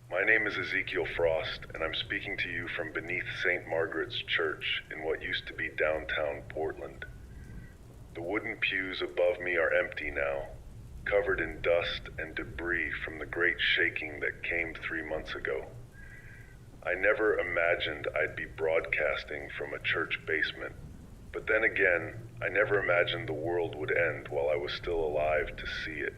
My name is Ezekiel Frost, and I'm speaking to you from beneath St. Margaret's Church in what used to be downtown Portland. The wooden pews above me are empty now, covered in dust and debris from the great shaking that came 3 months ago. I never imagined I'd be broadcasting from a church basement, but then again, I never imagined the world would end while I was still alive to see it.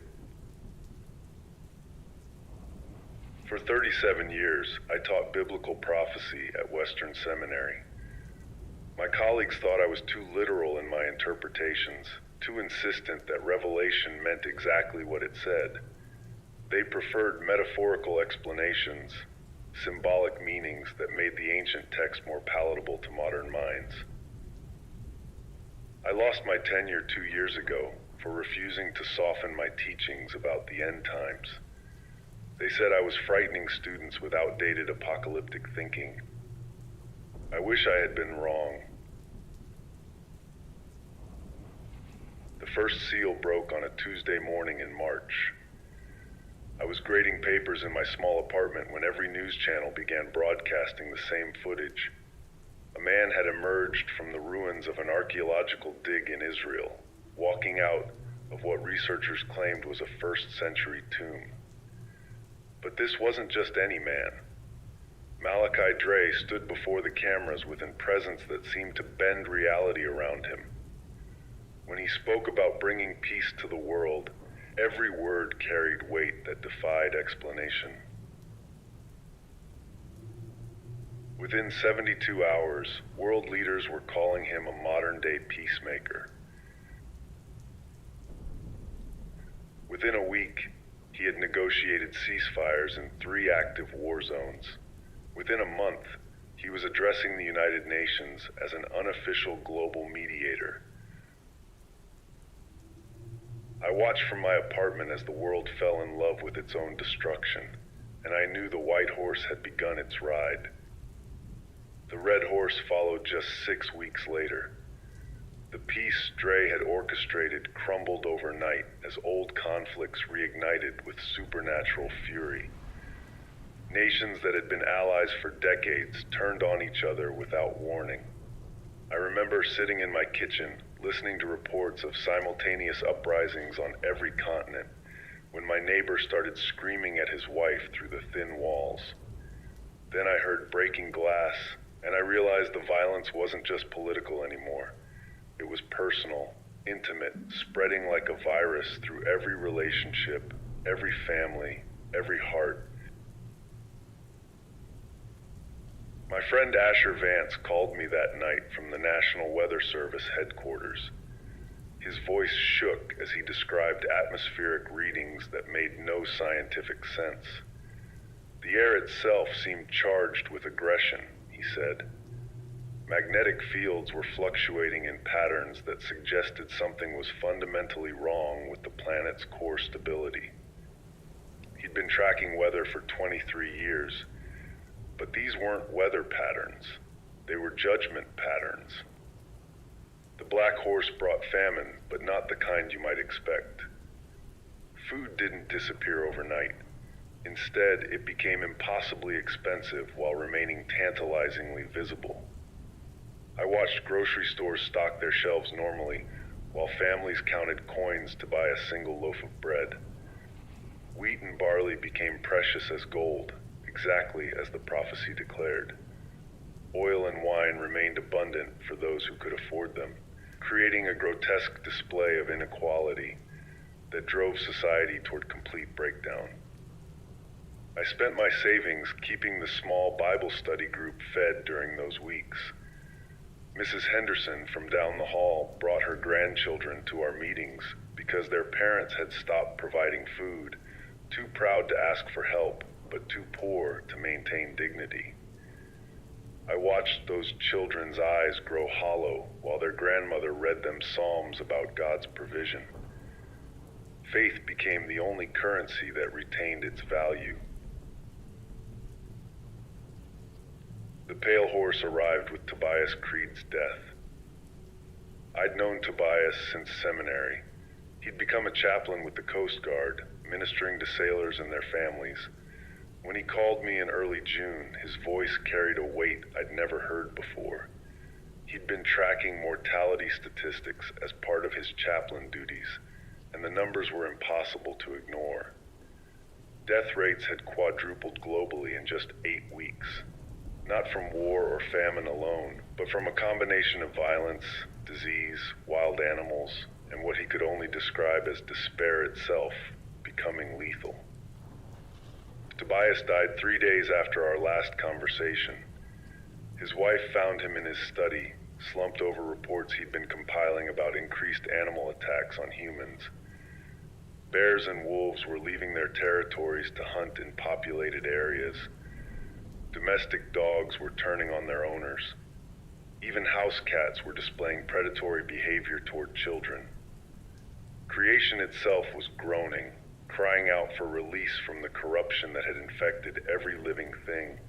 For 37 years, I taught biblical prophecy at Western Seminary. My colleagues thought I was too literal in my interpretations, too insistent that revelation meant exactly what it said. They preferred metaphorical explanations, symbolic meanings that made the ancient text more palatable to modern minds. I lost my tenure 2 years ago for refusing to soften my teachings about the end times. They said I was frightening students with outdated apocalyptic thinking. I wish I had been wrong. The first seal broke on a Tuesday morning in March. I was grading papers in my small apartment when every news channel began broadcasting the same footage. A man had emerged from the ruins of an archaeological dig in Israel, walking out of what researchers claimed was a first-century tomb. But this wasn't just any man. Malachi Dre stood before the cameras with a presence that seemed to bend reality around him. When he spoke about bringing peace to the world, every word carried weight that defied explanation. Within 72 hours, world leaders were calling him a modern-day peacemaker. Within a week, he had negotiated ceasefires in 3 active war zones. Within a month, he was addressing the United Nations as an unofficial global mediator. I watched from my apartment as the world fell in love with its own destruction, and I knew the white horse had begun its ride. The red horse followed just 6 weeks later. The peace Dre had orchestrated crumbled overnight as old conflicts reignited with supernatural fury. Nations that had been allies for decades turned on each other without warning. I remember sitting in my kitchen, listening to reports of simultaneous uprisings on every continent, when my neighbor started screaming at his wife through the thin walls. Then I heard breaking glass, and I realized the violence wasn't just political anymore. It was personal, intimate, spreading like a virus through every relationship, every family, every heart. My friend Asher Vance called me that night from the National Weather Service headquarters. His voice shook as he described atmospheric readings that made no scientific sense. The air itself seemed charged with aggression, he said. Magnetic fields were fluctuating in patterns that suggested something was fundamentally wrong with the planet's core stability. He'd been tracking weather for 23 years, but these weren't weather patterns. They were judgment patterns. The black horse brought famine, but not the kind you might expect. Food didn't disappear overnight. Instead, it became impossibly expensive while remaining tantalizingly visible. I watched grocery stores stock their shelves normally, while families counted coins to buy a single loaf of bread. Wheat and barley became precious as gold, exactly as the prophecy declared. Oil and wine remained abundant for those who could afford them, creating a grotesque display of inequality that drove society toward complete breakdown. I spent my savings keeping the small Bible study group fed during those weeks. Mrs. Henderson from down the hall brought her grandchildren to our meetings because their parents had stopped providing food, too proud to ask for help, but too poor to maintain dignity. I watched those children's eyes grow hollow while their grandmother read them psalms about God's provision. Faith became the only currency that retained its value. The pale horse arrived with Tobias Creed's death. I'd known Tobias since seminary. He'd become a chaplain with the Coast Guard, ministering to sailors and their families. When he called me in early June, his voice carried a weight I'd never heard before. He'd been tracking mortality statistics as part of his chaplain duties, and the numbers were impossible to ignore. Death rates had quadrupled globally in just 8 weeks, not from war or famine alone, but from a combination of violence, disease, wild animals, and what he could only describe as despair itself becoming lethal. Tobias died 3 days after our last conversation. His wife found him in his study, slumped over reports he'd been compiling about increased animal attacks on humans. Bears and wolves were leaving their territories to hunt in populated areas. Domestic dogs were turning on their owners. Even house cats were displaying predatory behavior toward children. Creation itself was groaning, crying out for release from the corruption that had infected every living thing.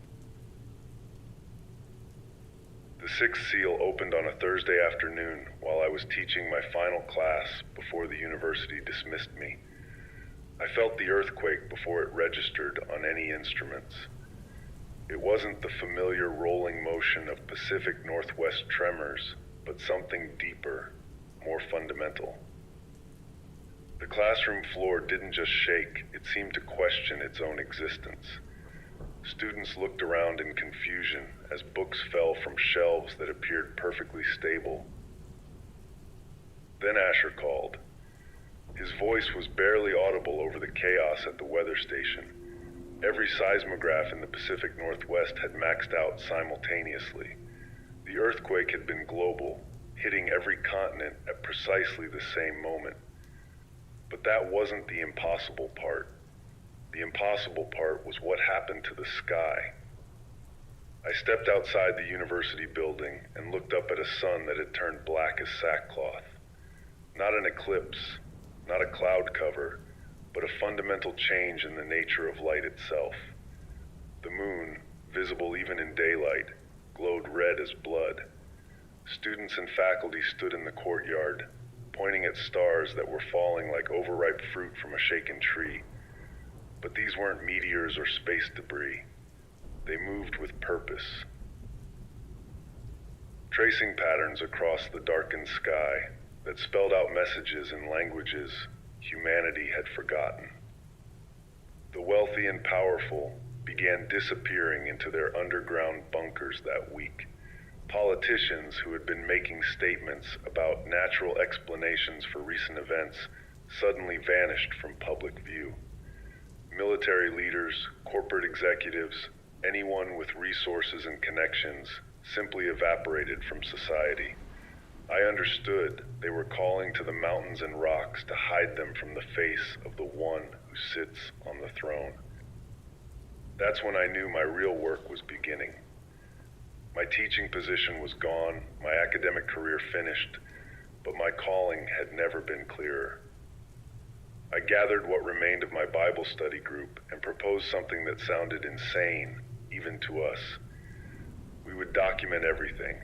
The sixth seal opened on a Thursday afternoon while I was teaching my final class before the university dismissed me. I felt the earthquake before it registered on any instruments. It wasn't the familiar rolling motion of Pacific Northwest tremors, but something deeper, more fundamental. The classroom floor didn't just shake, it seemed to question its own existence. Students looked around in confusion as books fell from shelves that appeared perfectly stable. Then Asher called. His voice was barely audible over the chaos at the weather station. Every seismograph in the Pacific Northwest had maxed out simultaneously. The earthquake had been global, hitting every continent at precisely the same moment. But that wasn't the impossible part. The impossible part was what happened to the sky. I stepped outside the university building and looked up at a sun that had turned black as sackcloth. Not an eclipse, not a cloud cover, but a fundamental change in the nature of light itself. The moon, visible even in daylight, glowed red as blood. Students and faculty stood in the courtyard, pointing at stars that were falling like overripe fruit from a shaken tree. But these weren't meteors or space debris. They moved with purpose. Tracing patterns across the darkened sky that spelled out messages in languages humanity had forgotten. The wealthy and powerful began disappearing into their underground bunkers that week. Politicians who had been making statements about natural explanations for recent events suddenly vanished from public view. Military leaders, corporate executives, anyone with resources and connections simply evaporated from society. I understood they were calling to the mountains and rocks to hide them from the face of the one who sits on the throne. That's when I knew my real work was beginning. My teaching position was gone, my academic career finished, but my calling had never been clearer. I gathered what remained of my Bible study group and proposed something that sounded insane, even to us. We would document everything.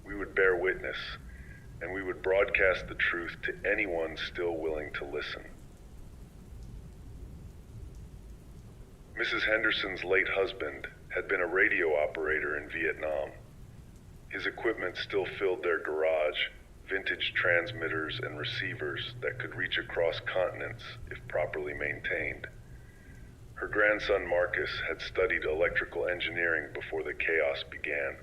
We would bear witness, and we would broadcast the truth to anyone still willing to listen. Mrs. Henderson's late husband had been a radio operator in Vietnam. His equipment still filled their garage, vintage transmitters and receivers that could reach across continents if properly maintained. Her grandson Marcus had studied electrical engineering before the chaos began.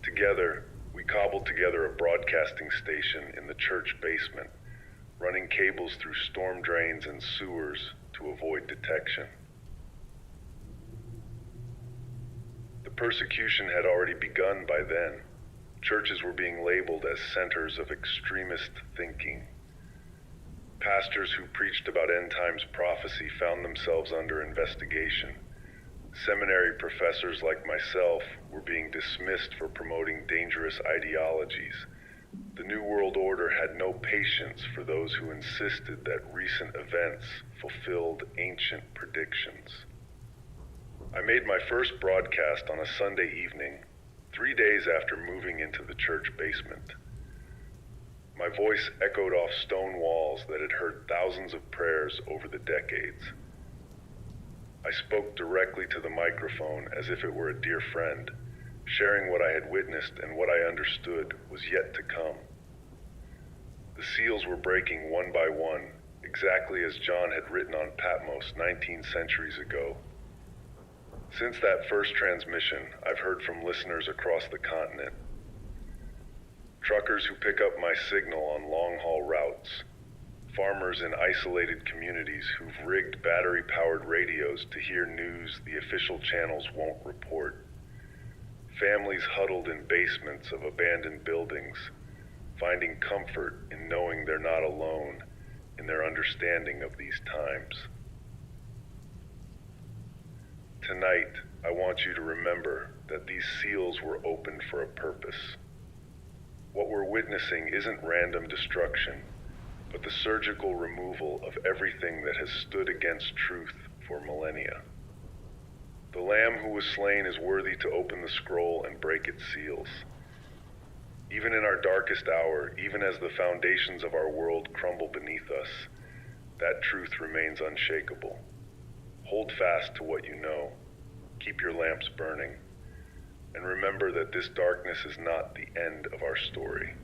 Together, we cobbled together a broadcasting station in the church basement, running cables through storm drains and sewers to avoid detection. The persecution had already begun by then. Churches were being labeled as centers of extremist thinking. Pastors who preached about end times prophecy found themselves under investigation. Seminary professors like myself were being dismissed for promoting dangerous ideologies. The New World Order had no patience for those who insisted that recent events fulfilled ancient predictions. I made my first broadcast on a Sunday evening, 3 days after moving into the church basement. My voice echoed off stone walls that had heard thousands of prayers over the decades. I spoke directly to the microphone as if it were a dear friend, sharing what I had witnessed and what I understood was yet to come. The seals were breaking one by one, exactly as John had written on Patmos 19 centuries ago. Since that first transmission, I've heard from listeners across the continent. Truckers who pick up my signal on long-haul routes, farmers in isolated communities who've rigged battery-powered radios to hear news the official channels won't report, families huddled in basements of abandoned buildings, finding comfort in knowing they're not alone in their understanding of these times. Tonight, I want you to remember that these seals were opened for a purpose. What we're witnessing isn't random destruction, but the surgical removal of everything that has stood against truth for millennia. The Lamb who was slain is worthy to open the scroll and break its seals. Even in our darkest hour, even as the foundations of our world crumble beneath us, that truth remains unshakable. Hold fast to what you know. Keep your lamps burning. And remember that this darkness is not the end of our story.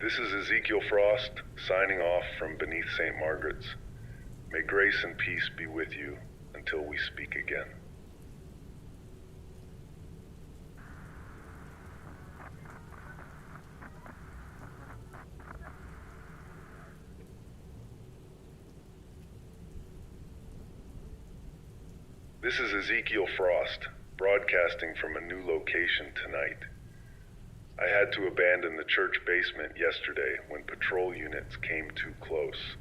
This is Ezekiel Frost, signing off from beneath St. Margaret's. May grace and peace be with you until we speak again. This is Ezekiel Frost, broadcasting from a new location tonight. I had to abandon the church basement yesterday when patrol units came too close.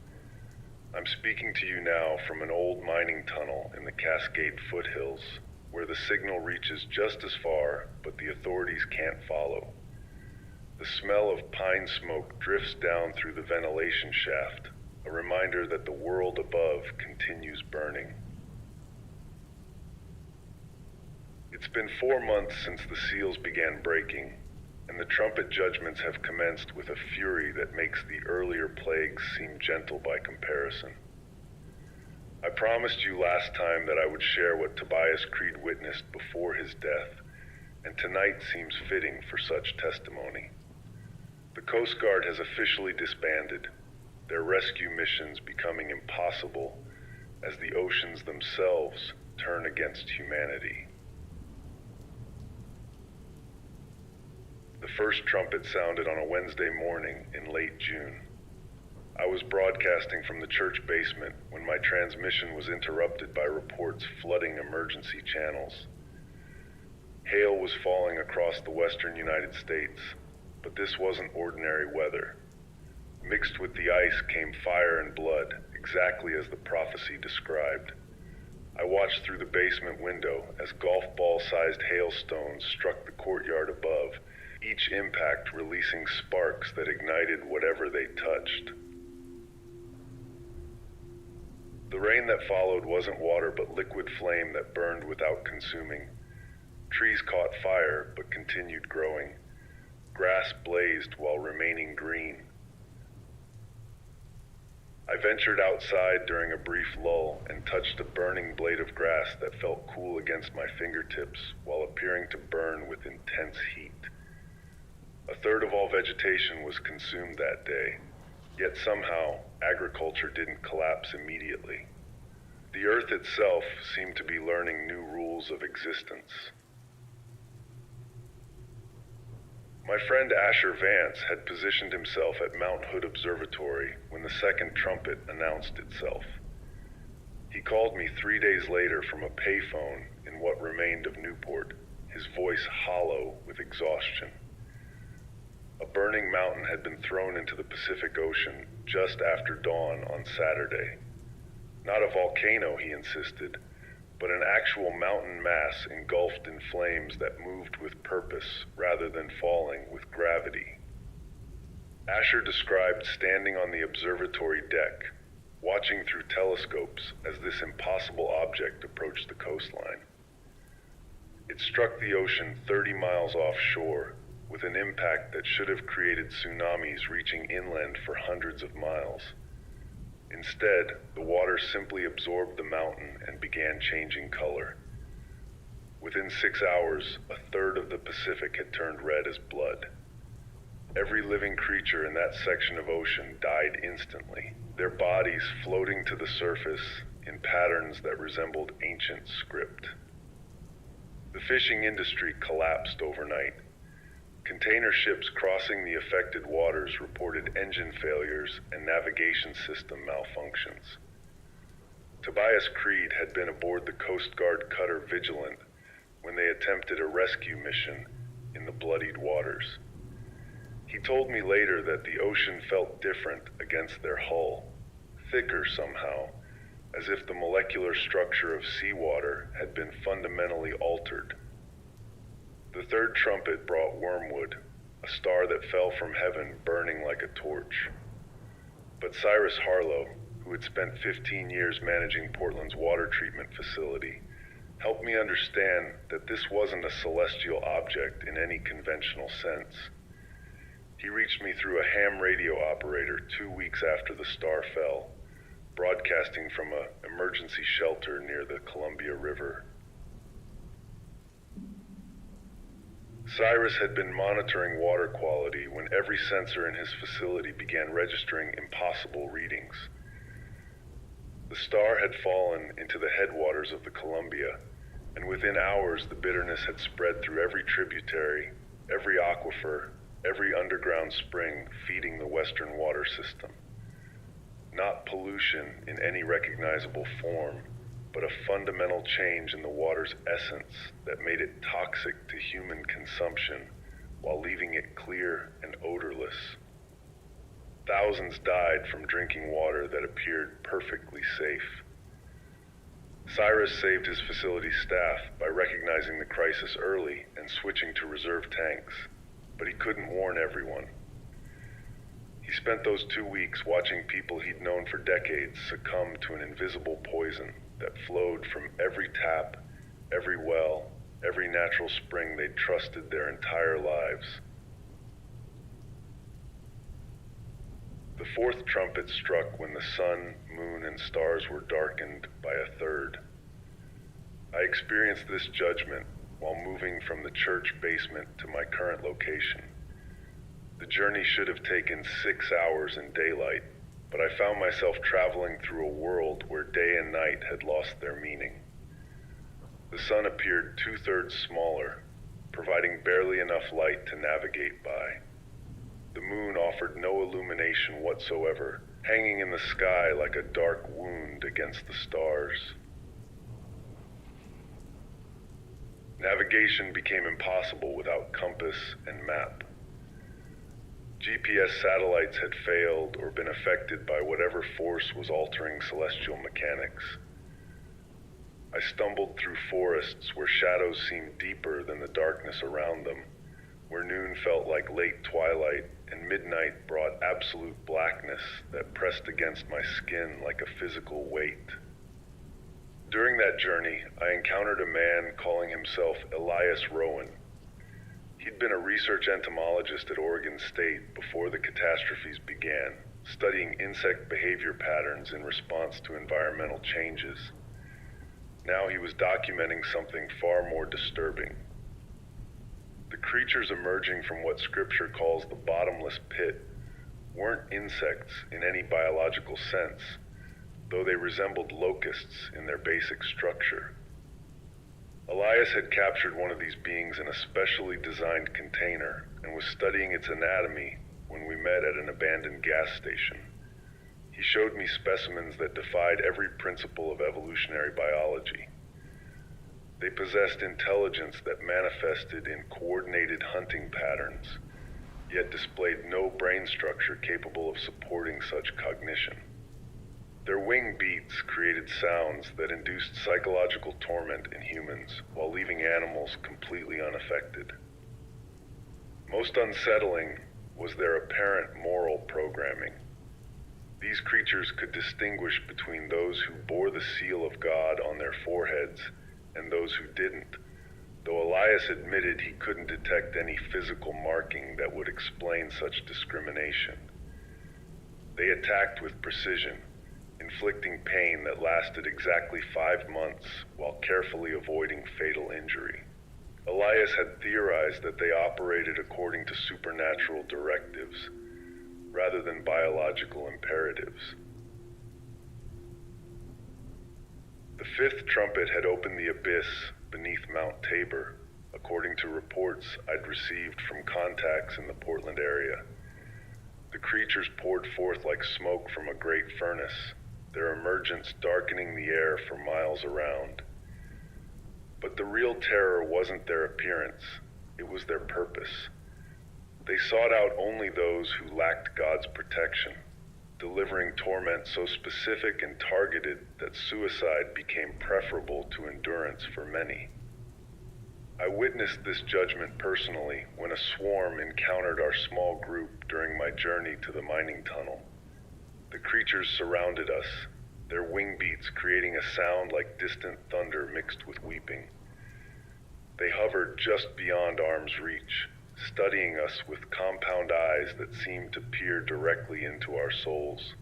I'm speaking to you now from an old mining tunnel in the Cascade foothills, where the signal reaches just as far, but the authorities can't follow. The smell of pine smoke drifts down through the ventilation shaft, a reminder that the world above continues burning. It's been 4 months since the seals began breaking, and the trumpet judgments have commenced with a fury that makes the earlier plagues seem gentle by comparison. I promised you last time that I would share what Tobias Creed witnessed before his death, and tonight seems fitting for such testimony. The Coast Guard has officially disbanded, their rescue missions becoming impossible as the oceans themselves turn against humanity. The first trumpet sounded on a Wednesday morning in late June. I was broadcasting from the church basement when my transmission was interrupted by reports flooding emergency channels. Hail was falling across the western United States, but this wasn't ordinary weather. Mixed with the ice came fire and blood, exactly as the prophecy described. I watched through the basement window as golf ball-sized hailstones struck the courtyard above, each impact releasing sparks that ignited whatever they touched. The rain that followed wasn't water but liquid flame that burned without consuming. Trees caught fire but continued growing. Grass blazed while remaining green. I ventured outside during a brief lull and touched a burning blade of grass that felt cool against my fingertips while appearing to burn with intense heat. A third of all vegetation was consumed that day, yet somehow agriculture didn't collapse immediately. The earth itself seemed to be learning new rules of existence. My friend Asher Vance had positioned himself at Mount Hood Observatory when the second trumpet announced itself. He called me 3 days later from a payphone in what remained of Newport, his voice hollow with exhaustion. A burning mountain had been thrown into the Pacific Ocean just after dawn on Saturday. Not a volcano, he insisted, but an actual mountain mass engulfed in flames that moved with purpose rather than falling with gravity. Asher described standing on the observatory deck, watching through telescopes as this impossible object approached the coastline. It struck the ocean 30 miles offshore, with an impact that should have created tsunamis reaching inland for hundreds of miles. Instead, the water simply absorbed the mountain and began changing color. Within 6 hours, a third of the Pacific had turned red as blood. Every living creature in that section of ocean died instantly, their bodies floating to the surface in patterns that resembled ancient script. The fishing industry collapsed overnight. Container ships crossing the affected waters reported engine failures and navigation system malfunctions. Tobias Creed had been aboard the Coast Guard cutter Vigilant when they attempted a rescue mission in the bloodied waters. He told me later that the ocean felt different against their hull, thicker somehow, as if the molecular structure of seawater had been fundamentally altered. The third trumpet brought Wormwood, a star that fell from heaven burning like a torch. But Cyrus Harlow, who had spent 15 years managing Portland's water treatment facility, helped me understand that this wasn't a celestial object in any conventional sense. He reached me through a ham radio operator 2 weeks after the star fell, broadcasting from an emergency shelter near the Columbia River. Cyrus had been monitoring water quality when every sensor in his facility began registering impossible readings. The star had fallen into the headwaters of the Columbia, and within hours the bitterness had spread through every tributary, every aquifer, every underground spring feeding the western water system. Not pollution in any recognizable form, but a fundamental change in the water's essence that made it toxic to human consumption while leaving it clear and odorless. Thousands died from drinking water that appeared perfectly safe. Cyrus saved his facility staff by recognizing the crisis early and switching to reserve tanks, but he couldn't warn everyone. He spent those 2 weeks watching people he'd known for decades succumb to an invisible poison that flowed from every tap, every well, every natural spring they'd trusted their entire lives. The fourth trumpet struck when the sun, moon, and stars were darkened by a third. I experienced this judgment while moving from the church basement to my current location. The journey should have taken 6 hours in daylight, but I found myself traveling through a world where day and night had lost their meaning. The sun appeared 2/3 smaller, providing barely enough light to navigate by. The moon offered no illumination whatsoever, hanging in the sky like a dark wound against the stars. Navigation became impossible without compass and map. GPS satellites had failed or been affected by whatever force was altering celestial mechanics. I stumbled through forests where shadows seemed deeper than the darkness around them, where noon felt like late twilight and midnight brought absolute blackness that pressed against my skin like a physical weight. During that journey, I encountered a man calling himself Elias Rowan. He'd been a research entomologist at Oregon State before the catastrophes began, studying insect behavior patterns in response to environmental changes. Now he was documenting something far more disturbing. The creatures emerging from what Scripture calls the bottomless pit weren't insects in any biological sense, though they resembled locusts in their basic structure. Elias had captured one of these beings in a specially designed container and was studying its anatomy when we met at an abandoned gas station. He showed me specimens that defied every principle of evolutionary biology. They possessed intelligence that manifested in coordinated hunting patterns, yet displayed no brain structure capable of supporting such cognition. Their wing beats created sounds that induced psychological torment in humans while leaving animals completely unaffected. Most unsettling was their apparent moral programming. These creatures could distinguish between those who bore the seal of God on their foreheads and those who didn't, though Elias admitted he couldn't detect any physical marking that would explain such discrimination. They attacked with precision, inflicting pain that lasted exactly 5 months while carefully avoiding fatal injury. Elias had theorized that they operated according to supernatural directives, rather than biological imperatives. The fifth trumpet had opened the abyss beneath Mount Tabor, according to reports I'd received from contacts in the Portland area. The creatures poured forth like smoke from a great furnace, their emergence darkening the air for miles around. But the real terror wasn't their appearance, it was their purpose. They sought out only those who lacked God's protection, delivering torment so specific and targeted that suicide became preferable to endurance for many. I witnessed this judgment personally when a swarm encountered our small group during my journey to the mining tunnel. The creatures surrounded us, their wing beats creating a sound like distant thunder mixed with weeping. They hovered just beyond arm's reach, studying us with compound eyes that seemed to peer directly into our souls.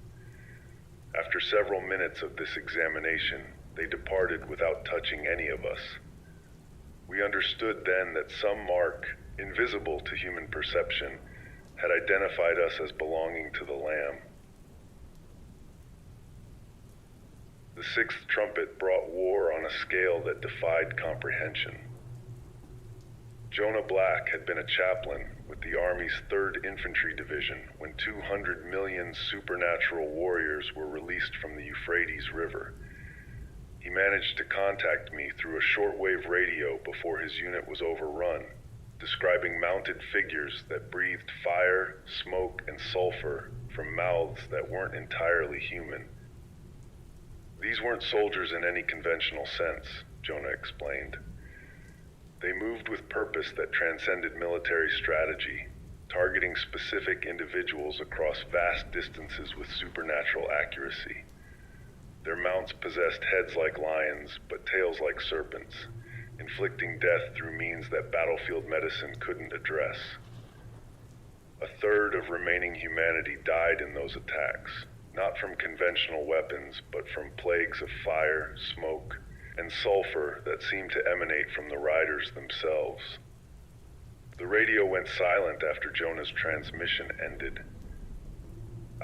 After several minutes of this examination, they departed without touching any of us. We understood then that some mark, invisible to human perception, had identified us as belonging to the Lamb. The sixth trumpet brought war on a scale that defied comprehension. Jonah Black had been a chaplain with the Army's 3rd Infantry Division when 200 million supernatural warriors were released from the Euphrates River. He managed to contact me through a shortwave radio before his unit was overrun, describing mounted figures that breathed fire, smoke, and sulfur from mouths that weren't entirely human. These weren't soldiers in any conventional sense, Jonah explained. They moved with purpose that transcended military strategy, targeting specific individuals across vast distances with supernatural accuracy. Their mounts possessed heads like lions, but tails like serpents, inflicting death through means that battlefield medicine couldn't address. A third of remaining humanity died in those attacks, not from conventional weapons, but from plagues of fire, smoke, and sulfur that seemed to emanate from the riders themselves. The radio went silent after Jonah's transmission ended.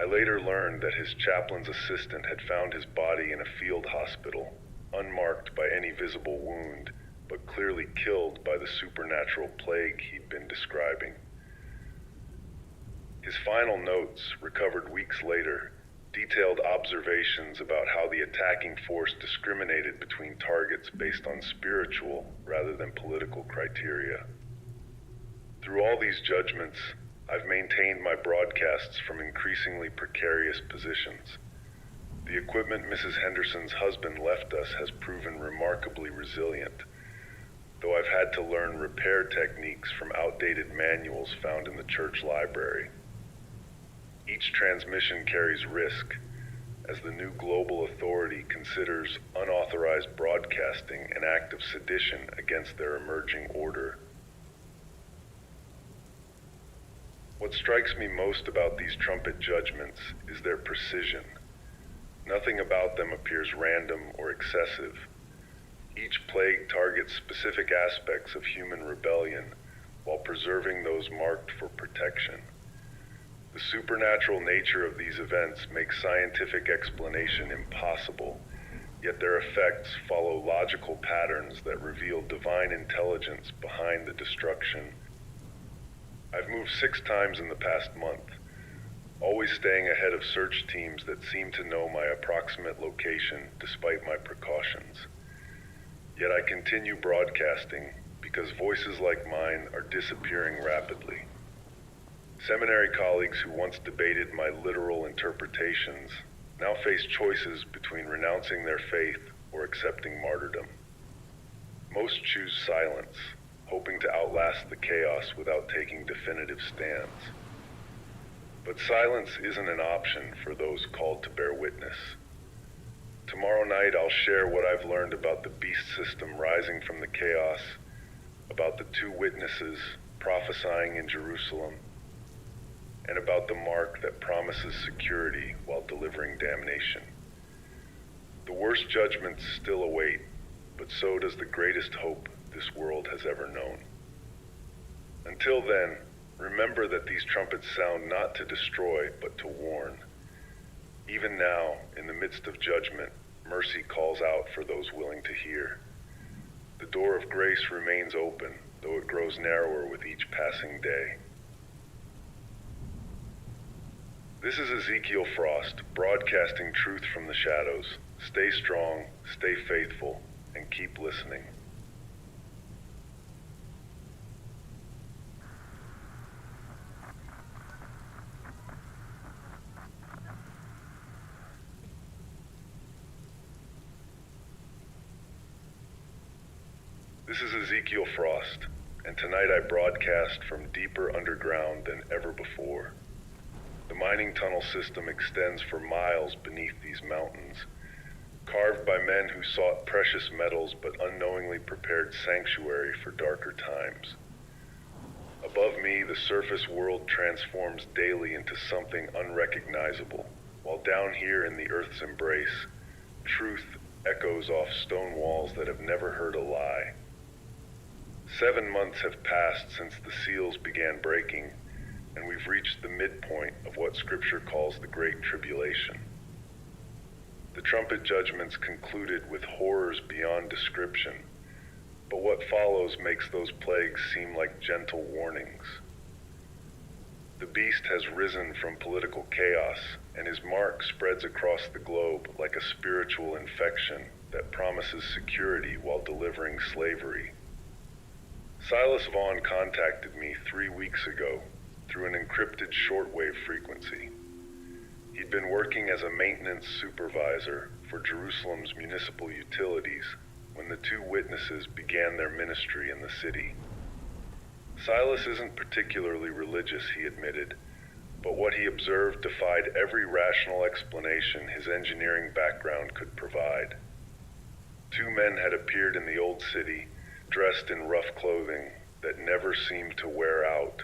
I later learned that his chaplain's assistant had found his body in a field hospital, unmarked by any visible wound, but clearly killed by the supernatural plague he'd been describing. His final notes, recovered weeks later, detailed observations about how the attacking force discriminated between targets based on spiritual rather than political criteria. Through all these judgments, I've maintained my broadcasts from increasingly precarious positions. The equipment Mrs. Henderson's husband left us has proven remarkably resilient, though I've had to learn repair techniques from outdated manuals found in the church library. Each transmission carries risk, as the new global authority considers unauthorized broadcasting an act of sedition against their emerging order. What strikes me most about these trumpet judgments is their precision. Nothing about them appears random or excessive. Each plague targets specific aspects of human rebellion while preserving those marked for protection. The supernatural nature of these events makes scientific explanation impossible, yet their effects follow logical patterns that reveal divine intelligence behind the destruction. I've moved 6 times in the past month, always staying ahead of search teams that seem to know my approximate location despite my precautions. Yet I continue broadcasting because voices like mine are disappearing rapidly. Seminary colleagues who once debated my literal interpretations now face choices between renouncing their faith or accepting martyrdom. Most choose silence, hoping to outlast the chaos without taking definitive stands. But silence isn't an option for those called to bear witness. Tomorrow night I'll share what I've learned about the beast system rising from the chaos, about the 2 witnesses prophesying in Jerusalem, and about the mark that promises security while delivering damnation. The worst judgments still await, but so does the greatest hope this world has ever known. Until then, remember that these trumpets sound not to destroy, but to warn. Even now, in the midst of judgment, mercy calls out for those willing to hear. The door of grace remains open, though it grows narrower with each passing day. This is Ezekiel Frost, broadcasting truth from the shadows. Stay strong, stay faithful, and keep listening. This is Ezekiel Frost, and tonight I broadcast from deeper underground than ever before. The mining tunnel system extends for miles beneath these mountains, carved by men who sought precious metals but unknowingly prepared sanctuary for darker times. Above me, the surface world transforms daily into something unrecognizable, while down here in the earth's embrace, truth echoes off stone walls that have never heard a lie. 7 months have passed since the seals began breaking, and we've reached the midpoint of what Scripture calls the Great Tribulation. The trumpet judgments concluded with horrors beyond description, but what follows makes those plagues seem like gentle warnings. The beast has risen from political chaos, and his mark spreads across the globe like a spiritual infection that promises security while delivering slavery. Silas Vaughn contacted me 3 weeks ago through an encrypted shortwave frequency. He'd been working as a maintenance supervisor for Jerusalem's municipal utilities when the 2 witnesses began their ministry in the city. Silas isn't particularly religious, he admitted, but what he observed defied every rational explanation his engineering background could provide. 2 men had appeared in the old city, dressed in rough clothing that never seemed to wear out,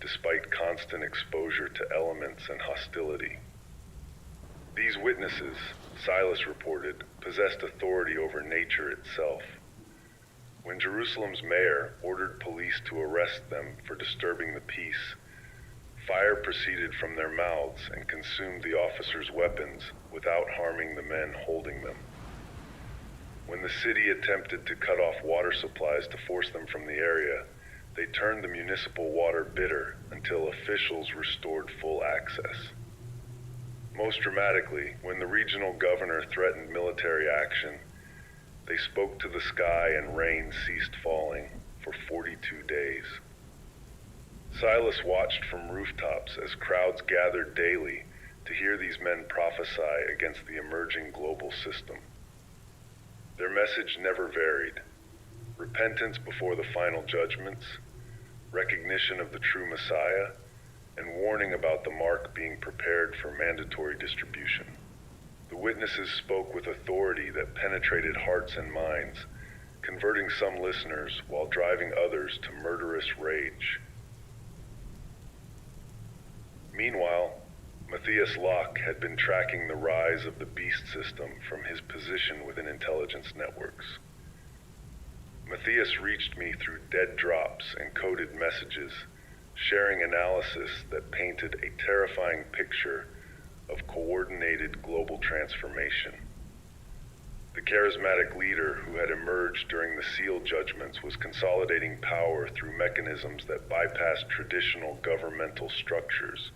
despite constant exposure to elements and hostility. These witnesses, Silas reported, possessed authority over nature itself. When Jerusalem's mayor ordered police to arrest them for disturbing the peace, fire proceeded from their mouths and consumed the officers' weapons without harming the men holding them. When the city attempted to cut off water supplies to force them from the area, they turned the municipal water bitter until officials restored full access. Most dramatically, when the regional governor threatened military action, they spoke to the sky and rain ceased falling for 42 days. Silas watched from rooftops as crowds gathered daily to hear these men prophesy against the emerging global system. Their message never varied: repentance before the final judgments, recognition of the true Messiah, and warning about the mark being prepared for mandatory distribution. The witnesses spoke with authority that penetrated hearts and minds, converting some listeners while driving others to murderous rage. Meanwhile, Matthias Locke had been tracking the rise of the beast system from his position within intelligence networks. Matthias reached me through dead drops and coded messages, sharing analysis that painted a terrifying picture of coordinated global transformation. The charismatic leader who had emerged during the seal judgments was consolidating power through mechanisms that bypassed traditional governmental structures.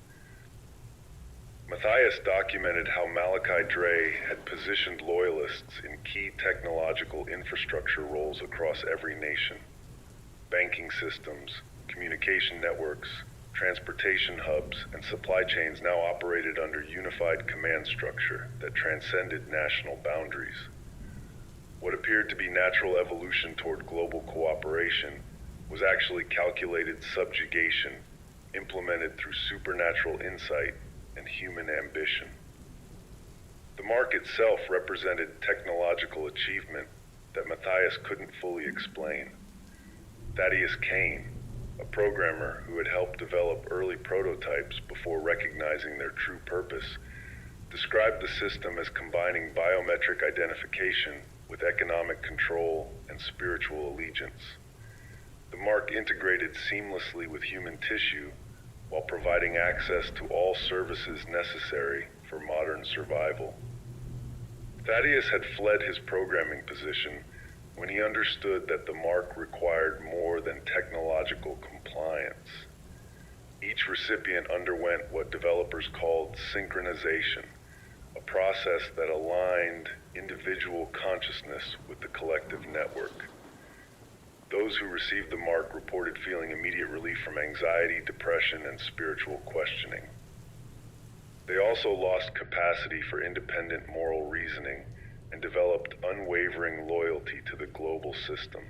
Matthias documented how Malachi Dre had positioned loyalists in key technological infrastructure roles across every nation: banking systems, communication networks, transportation hubs, and supply chains now operated under unified command structure that transcended national boundaries. What appeared to be natural evolution toward global cooperation was actually calculated subjugation, implemented through supernatural insight and human ambition. The mark itself represented technological achievement that Matthias couldn't fully explain. Thaddeus Kane, a programmer who had helped develop early prototypes before recognizing their true purpose, described the system as combining biometric identification with economic control and spiritual allegiance. The mark integrated seamlessly with human tissue while providing access to all services necessary for modern survival. Thaddeus had fled his programming position when he understood that the mark required more than technological compliance. Each recipient underwent what developers called synchronization, a process that aligned individual consciousness with the collective network. Those who received the mark reported feeling immediate relief from anxiety, depression, and spiritual questioning. They also lost capacity for independent moral reasoning and developed unwavering loyalty to the global system.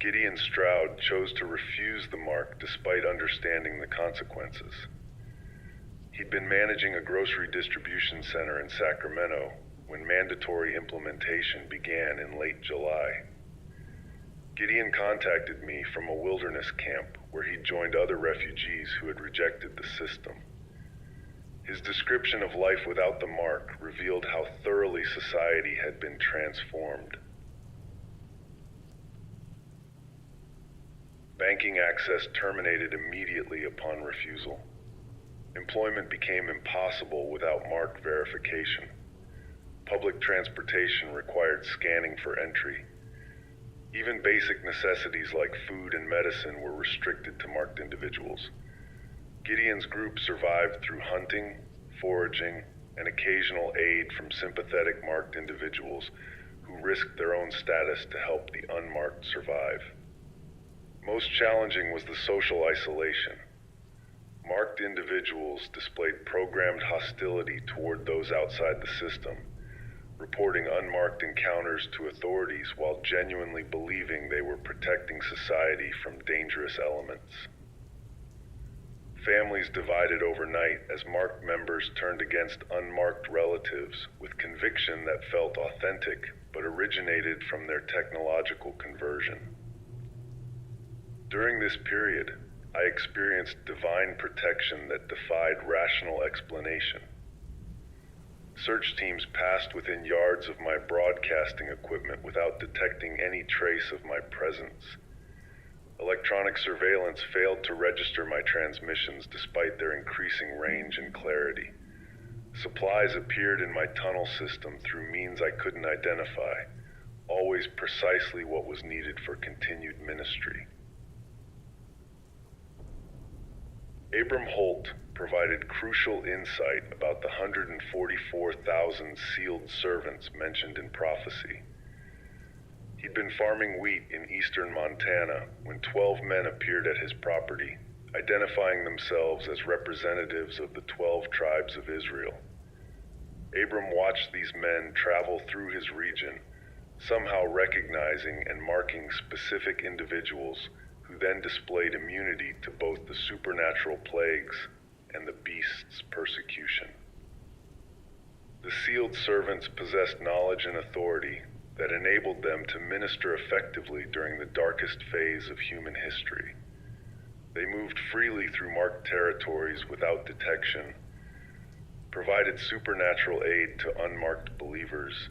Gideon Stroud chose to refuse the mark despite understanding the consequences. He'd been managing a grocery distribution center in Sacramento when mandatory implementation began in late July. Gideon contacted me from a wilderness camp where he'd joined other refugees who had rejected the system. His description of life without the mark revealed how thoroughly society had been transformed. Banking access terminated immediately upon refusal. Employment became impossible without mark verification. Public transportation required scanning for entry. Even basic necessities like food and medicine were restricted to marked individuals. Gideon's group survived through hunting, foraging, and occasional aid from sympathetic marked individuals who risked their own status to help the unmarked survive. Most challenging was the social isolation. Marked individuals displayed programmed hostility toward those outside the system, reporting unmarked encounters to authorities while genuinely believing they were protecting society from dangerous elements. Families divided overnight as marked members turned against unmarked relatives with conviction that felt authentic but originated from their technological conversion. During this period, I experienced divine protection that defied rational explanation. Search teams passed within yards of my broadcasting equipment without detecting any trace of my presence. Electronic surveillance failed to register my transmissions despite their increasing range and clarity. Supplies appeared in my tunnel system through means I couldn't identify, always precisely what was needed for continued ministry. Abram Holt provided crucial insight about the 144,000 sealed servants mentioned in prophecy. He'd been farming wheat in eastern Montana when 12 men appeared at his property, identifying themselves as representatives of the 12 tribes of Israel. Abram watched these men travel through his region, somehow recognizing and marking specific individuals who then displayed immunity to both the supernatural plagues and the beast's persecution. The sealed servants possessed knowledge and authority that enabled them to minister effectively during the darkest phase of human history. They moved freely through marked territories without detection, provided supernatural aid to unmarked believers,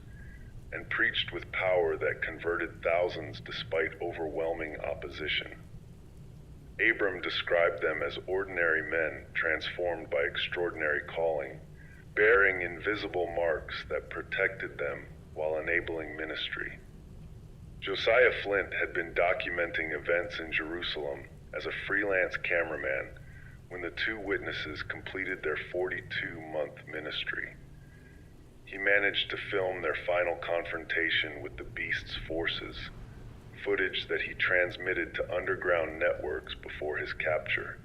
and preached with power that converted thousands despite overwhelming opposition. Abram described them as ordinary men transformed by extraordinary calling, bearing invisible marks that protected them while enabling ministry. Josiah Flint had been documenting events in Jerusalem as a freelance cameraman when the two witnesses completed their 42-month ministry. He managed to film their final confrontation with the beast's forces, footage that he transmitted to underground networks before his capture.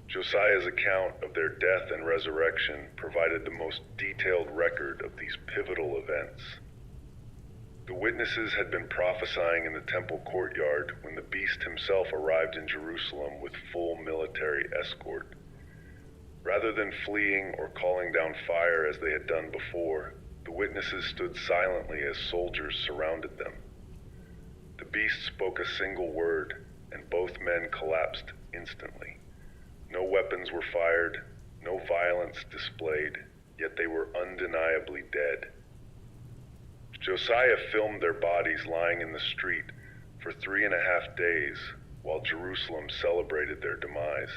Josiah's account of their death and resurrection provided the most detailed record of these pivotal events. The witnesses had been prophesying in the temple courtyard when the beast himself arrived in Jerusalem with full military escort. Rather than fleeing or calling down fire as they had done before, the witnesses stood silently as soldiers surrounded them. The beast spoke a single word, and both men collapsed instantly. No weapons were fired, no violence displayed, yet they were undeniably dead. Josiah filmed their bodies lying in the street for 3.5 days while Jerusalem celebrated their demise.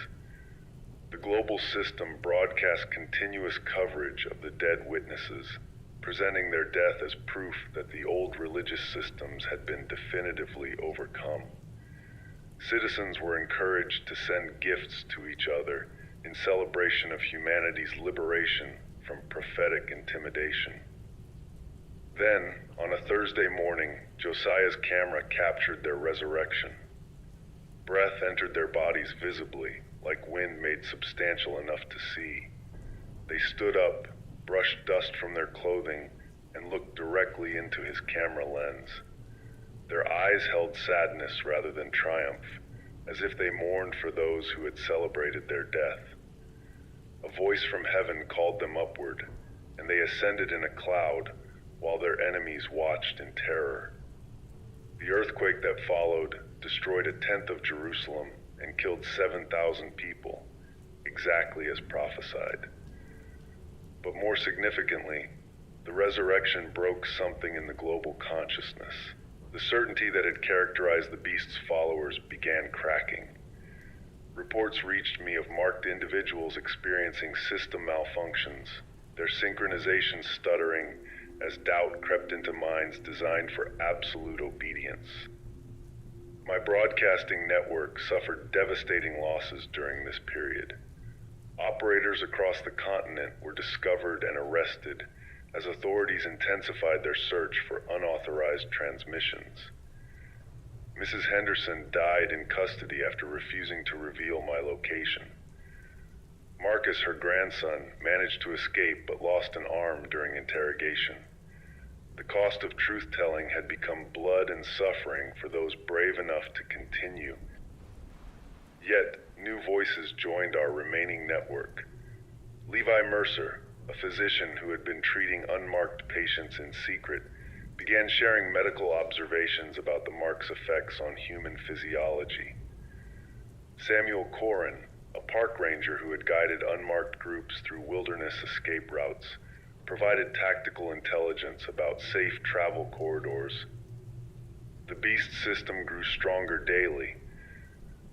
The global system broadcast continuous coverage of the dead witnesses, presenting their death as proof that the old religious systems had been definitively overcome. Citizens were encouraged to send gifts to each other in celebration of humanity's liberation from prophetic intimidation. Then, on a Thursday morning, Josiah's camera captured their resurrection. Breath entered their bodies visibly, like wind made substantial enough to see. They stood up, brushed dust from their clothing, and looked directly into his camera lens. Their eyes held sadness rather than triumph, as if they mourned for those who had celebrated their death. A voice from heaven called them upward, and they ascended in a cloud, while their enemies watched in terror. The earthquake that followed destroyed 1/10 of Jerusalem and killed 7,000 people, exactly as prophesied. But more significantly, the resurrection broke something in the global consciousness. The certainty that had characterized the beast's followers began cracking. Reports reached me of marked individuals experiencing system malfunctions, their synchronization stuttering as doubt crept into minds designed for absolute obedience. My broadcasting network suffered devastating losses during this period. Operators across the continent were discovered and arrested as authorities intensified their search for unauthorized transmissions. Mrs. Henderson died in custody after refusing to reveal my location. Marcus, her grandson, managed to escape but lost an arm during interrogation. The cost of truth-telling had become blood and suffering for those brave enough to continue. Yet, new voices joined our remaining network. Levi Mercer, a physician who had been treating unmarked patients in secret, began sharing medical observations about the mark's effects on human physiology. Samuel Corin, a park ranger who had guided unmarked groups through wilderness escape routes, provided tactical intelligence about safe travel corridors. The beast system grew stronger daily,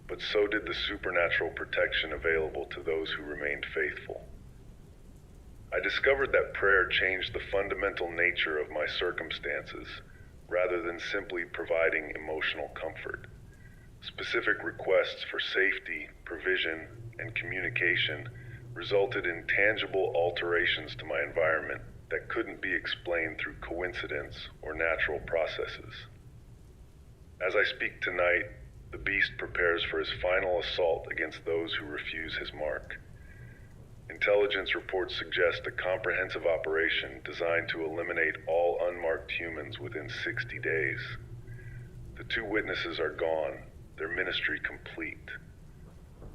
but so did the supernatural protection available to those who remained faithful. I discovered that prayer changed the fundamental nature of my circumstances, rather than simply providing emotional comfort. Specific requests for safety, provision, and communication resulted in tangible alterations to my environment that couldn't be explained through coincidence or natural processes. As I speak tonight, the beast prepares for his final assault against those who refuse his mark. Intelligence reports suggest a comprehensive operation designed to eliminate all unmarked humans within 60 days. The 2 witnesses are gone, their ministry complete.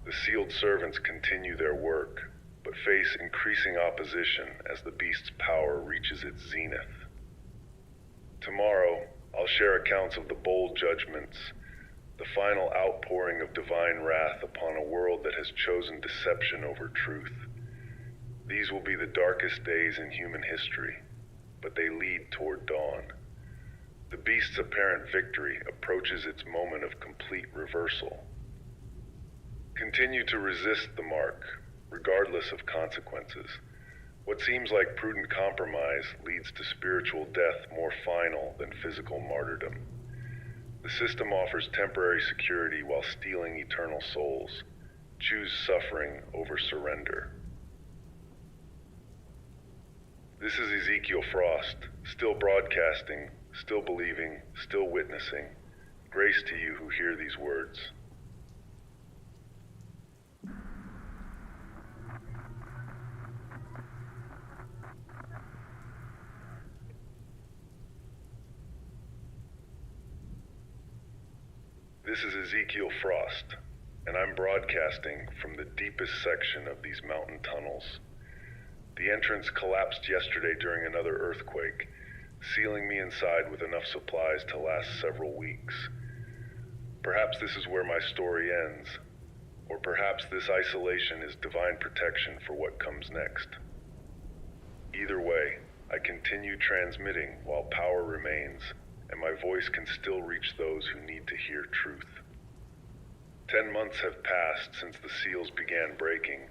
The sealed servants continue their work, but face increasing opposition as the beast's power reaches its zenith. Tomorrow, I'll share accounts of the bold judgments, the final outpouring of divine wrath upon a world that has chosen deception over truth. These will be the darkest days in human history, but they lead toward dawn. The beast's apparent victory approaches its moment of complete reversal. Continue to resist the mark, regardless of consequences. What seems like prudent compromise leads to spiritual death more final than physical martyrdom. The system offers temporary security while stealing eternal souls. Choose suffering over surrender. This is Ezekiel Frost, still broadcasting, still believing, still witnessing. Grace to you who hear these words. This is Ezekiel Frost, and I'm broadcasting from the deepest section of these mountain tunnels. The entrance collapsed yesterday during another earthquake, sealing me inside with enough supplies to last several weeks. Perhaps this is where my story ends, Or perhaps this isolation is divine protection for what comes next. Either way, I continue transmitting while power remains, and my voice can still reach those who need to hear truth. 10 months have passed since the seals began breaking,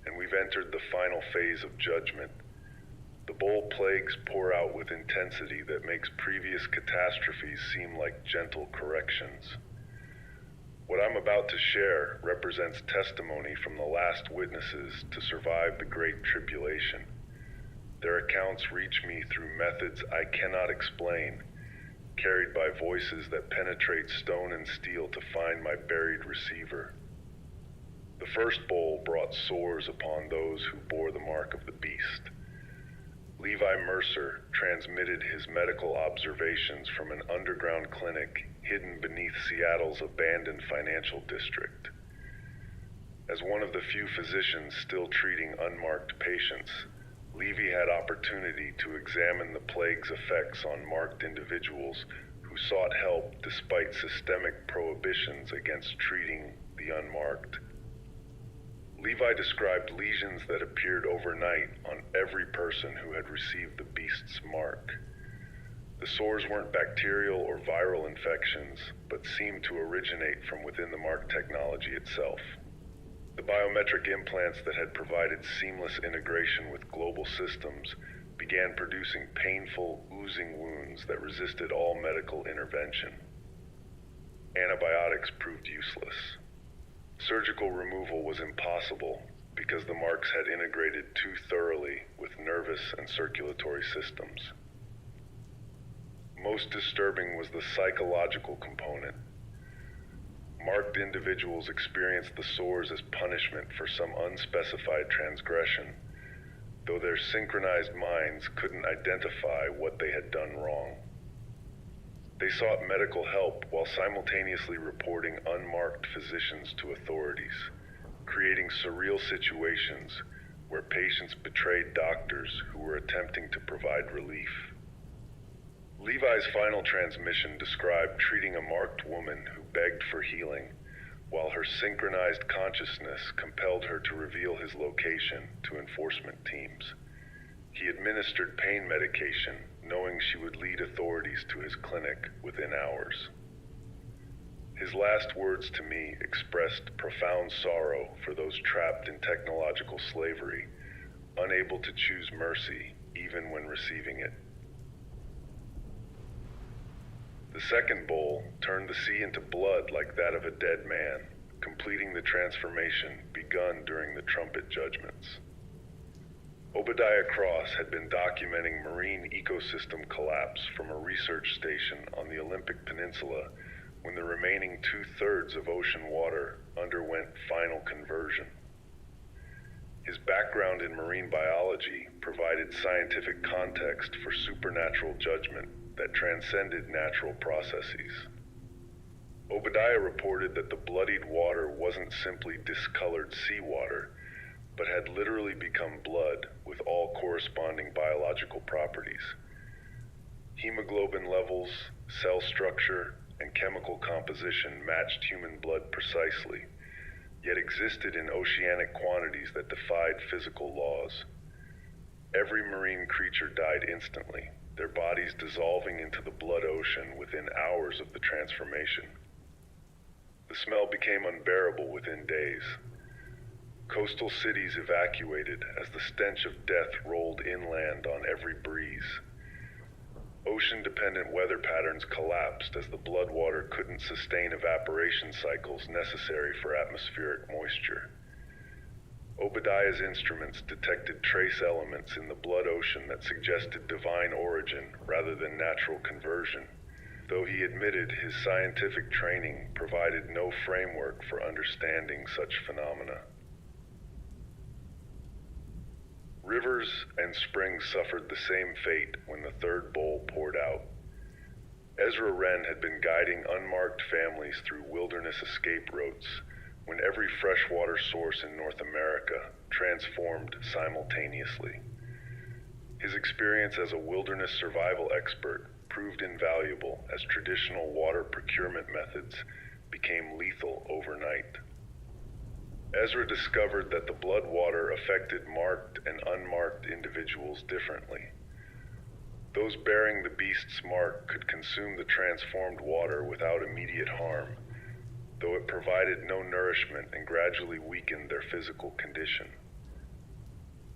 and we've entered the final phase of judgment. The bowl plagues pour out with intensity that makes previous catastrophes seem like gentle corrections. What I'm about to share represents testimony from the last witnesses to survive the Great Tribulation. Their accounts reach me through methods I cannot explain, carried by voices that penetrate stone and steel to find my buried receiver. The first bowl brought sores upon those who bore the mark of the beast. Levi Mercer transmitted his medical observations from an underground clinic hidden beneath Seattle's abandoned financial district. As one of the few physicians still treating unmarked patients, Levy had opportunity to examine the plague's effects on marked individuals who sought help despite systemic prohibitions against treating the unmarked. Levi described lesions that appeared overnight on every person who had received the beast's mark. The sores weren't bacterial or viral infections, but seemed to originate from within the mark technology itself. The biometric implants that had provided seamless integration with global systems began producing painful, oozing wounds that resisted all medical intervention. Antibiotics proved useless. Surgical removal was impossible because the marks had integrated too thoroughly with nervous and circulatory systems. Most disturbing was the psychological component. Marked individuals experienced the sores as punishment for some unspecified transgression, though their synchronized minds couldn't identify what they had done wrong. They sought medical help while simultaneously reporting unmarked physicians to authorities, creating surreal situations where patients betrayed doctors who were attempting to provide relief. Levi's final transmission described treating a marked woman who begged for healing, while her synchronized consciousness compelled her to reveal his location to enforcement teams. He administered pain medication, knowing she would lead authorities to his clinic within hours. His last words to me expressed profound sorrow for those trapped in technological slavery, unable to choose mercy even when receiving it. The second bowl turned the sea into blood like that of a dead man, completing the transformation begun during the trumpet judgments. Obadiah Cross had been documenting marine ecosystem collapse from a research station on the Olympic Peninsula when the remaining 2/3 of ocean water underwent final conversion. His background in marine biology provided scientific context for supernatural judgment that transcended natural processes. Obadiah reported that the bloodied water wasn't simply discolored seawater, but had literally become blood with all corresponding biological properties. Hemoglobin levels, cell structure, and chemical composition matched human blood precisely, yet existed in oceanic quantities that defied physical laws. Every marine creature died instantly, their bodies dissolving into the blood ocean within hours of the transformation. The smell became unbearable within days. Coastal cities evacuated as the stench of death rolled inland on every breeze. Ocean-dependent weather patterns collapsed as the blood water couldn't sustain evaporation cycles necessary for atmospheric moisture. Obadiah's instruments detected trace elements in the blood ocean that suggested divine origin rather than natural conversion, though he admitted his scientific training provided no framework for understanding such phenomena. Rivers and springs suffered the same fate when the third bowl poured out. Ezra Wren had been guiding unmarked families through wilderness escape routes when every freshwater source in North America transformed simultaneously. His experience as a wilderness survival expert proved invaluable as traditional water procurement methods became lethal overnight. Ezra discovered that the blood water affected marked and unmarked individuals differently. Those bearing the beast's mark could consume the transformed water without immediate harm, though it provided no nourishment and gradually weakened their physical condition.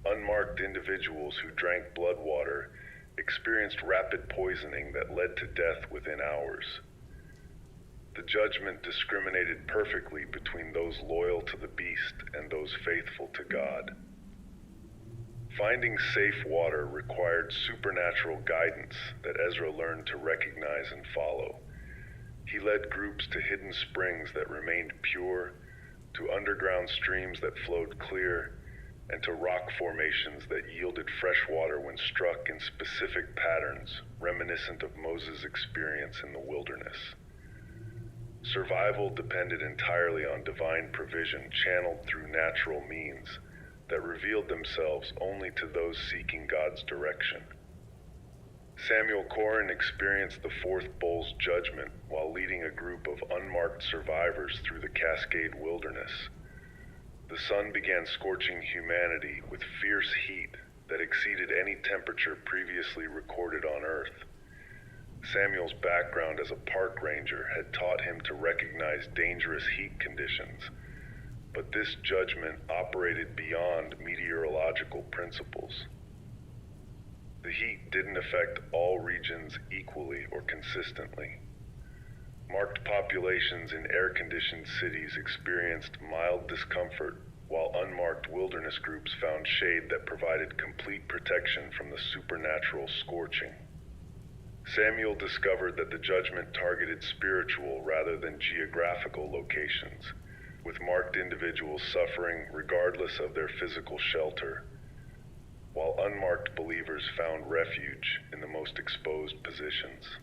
Unmarked individuals who drank blood water experienced rapid poisoning that led to death within hours. The judgment discriminated perfectly between those loyal to the beast and those faithful to God. Finding safe water required supernatural guidance that Ezra learned to recognize and follow. He led groups to hidden springs that remained pure, to underground streams that flowed clear, and to rock formations that yielded fresh water when struck in specific patterns reminiscent of Moses' experience in the wilderness. Survival depended entirely on divine provision channeled through natural means that revealed themselves only to those seeking God's direction. Samuel Corin experienced the fourth bull's judgment while leading a group of unmarked survivors through the Cascade Wilderness. The sun began scorching humanity with fierce heat that exceeded any temperature previously recorded on Earth. Samuel's background as a park ranger had taught him to recognize dangerous heat conditions, but this judgment operated beyond meteorological principles. The heat didn't affect all regions equally or consistently. Marked populations in air-conditioned cities experienced mild discomfort, while unmarked wilderness groups found shade that provided complete protection from the supernatural scorching. Samuel discovered that the judgment targeted spiritual rather than geographical locations, with marked individuals suffering regardless of their physical shelter, while unmarked believers found refuge in the most exposed positions.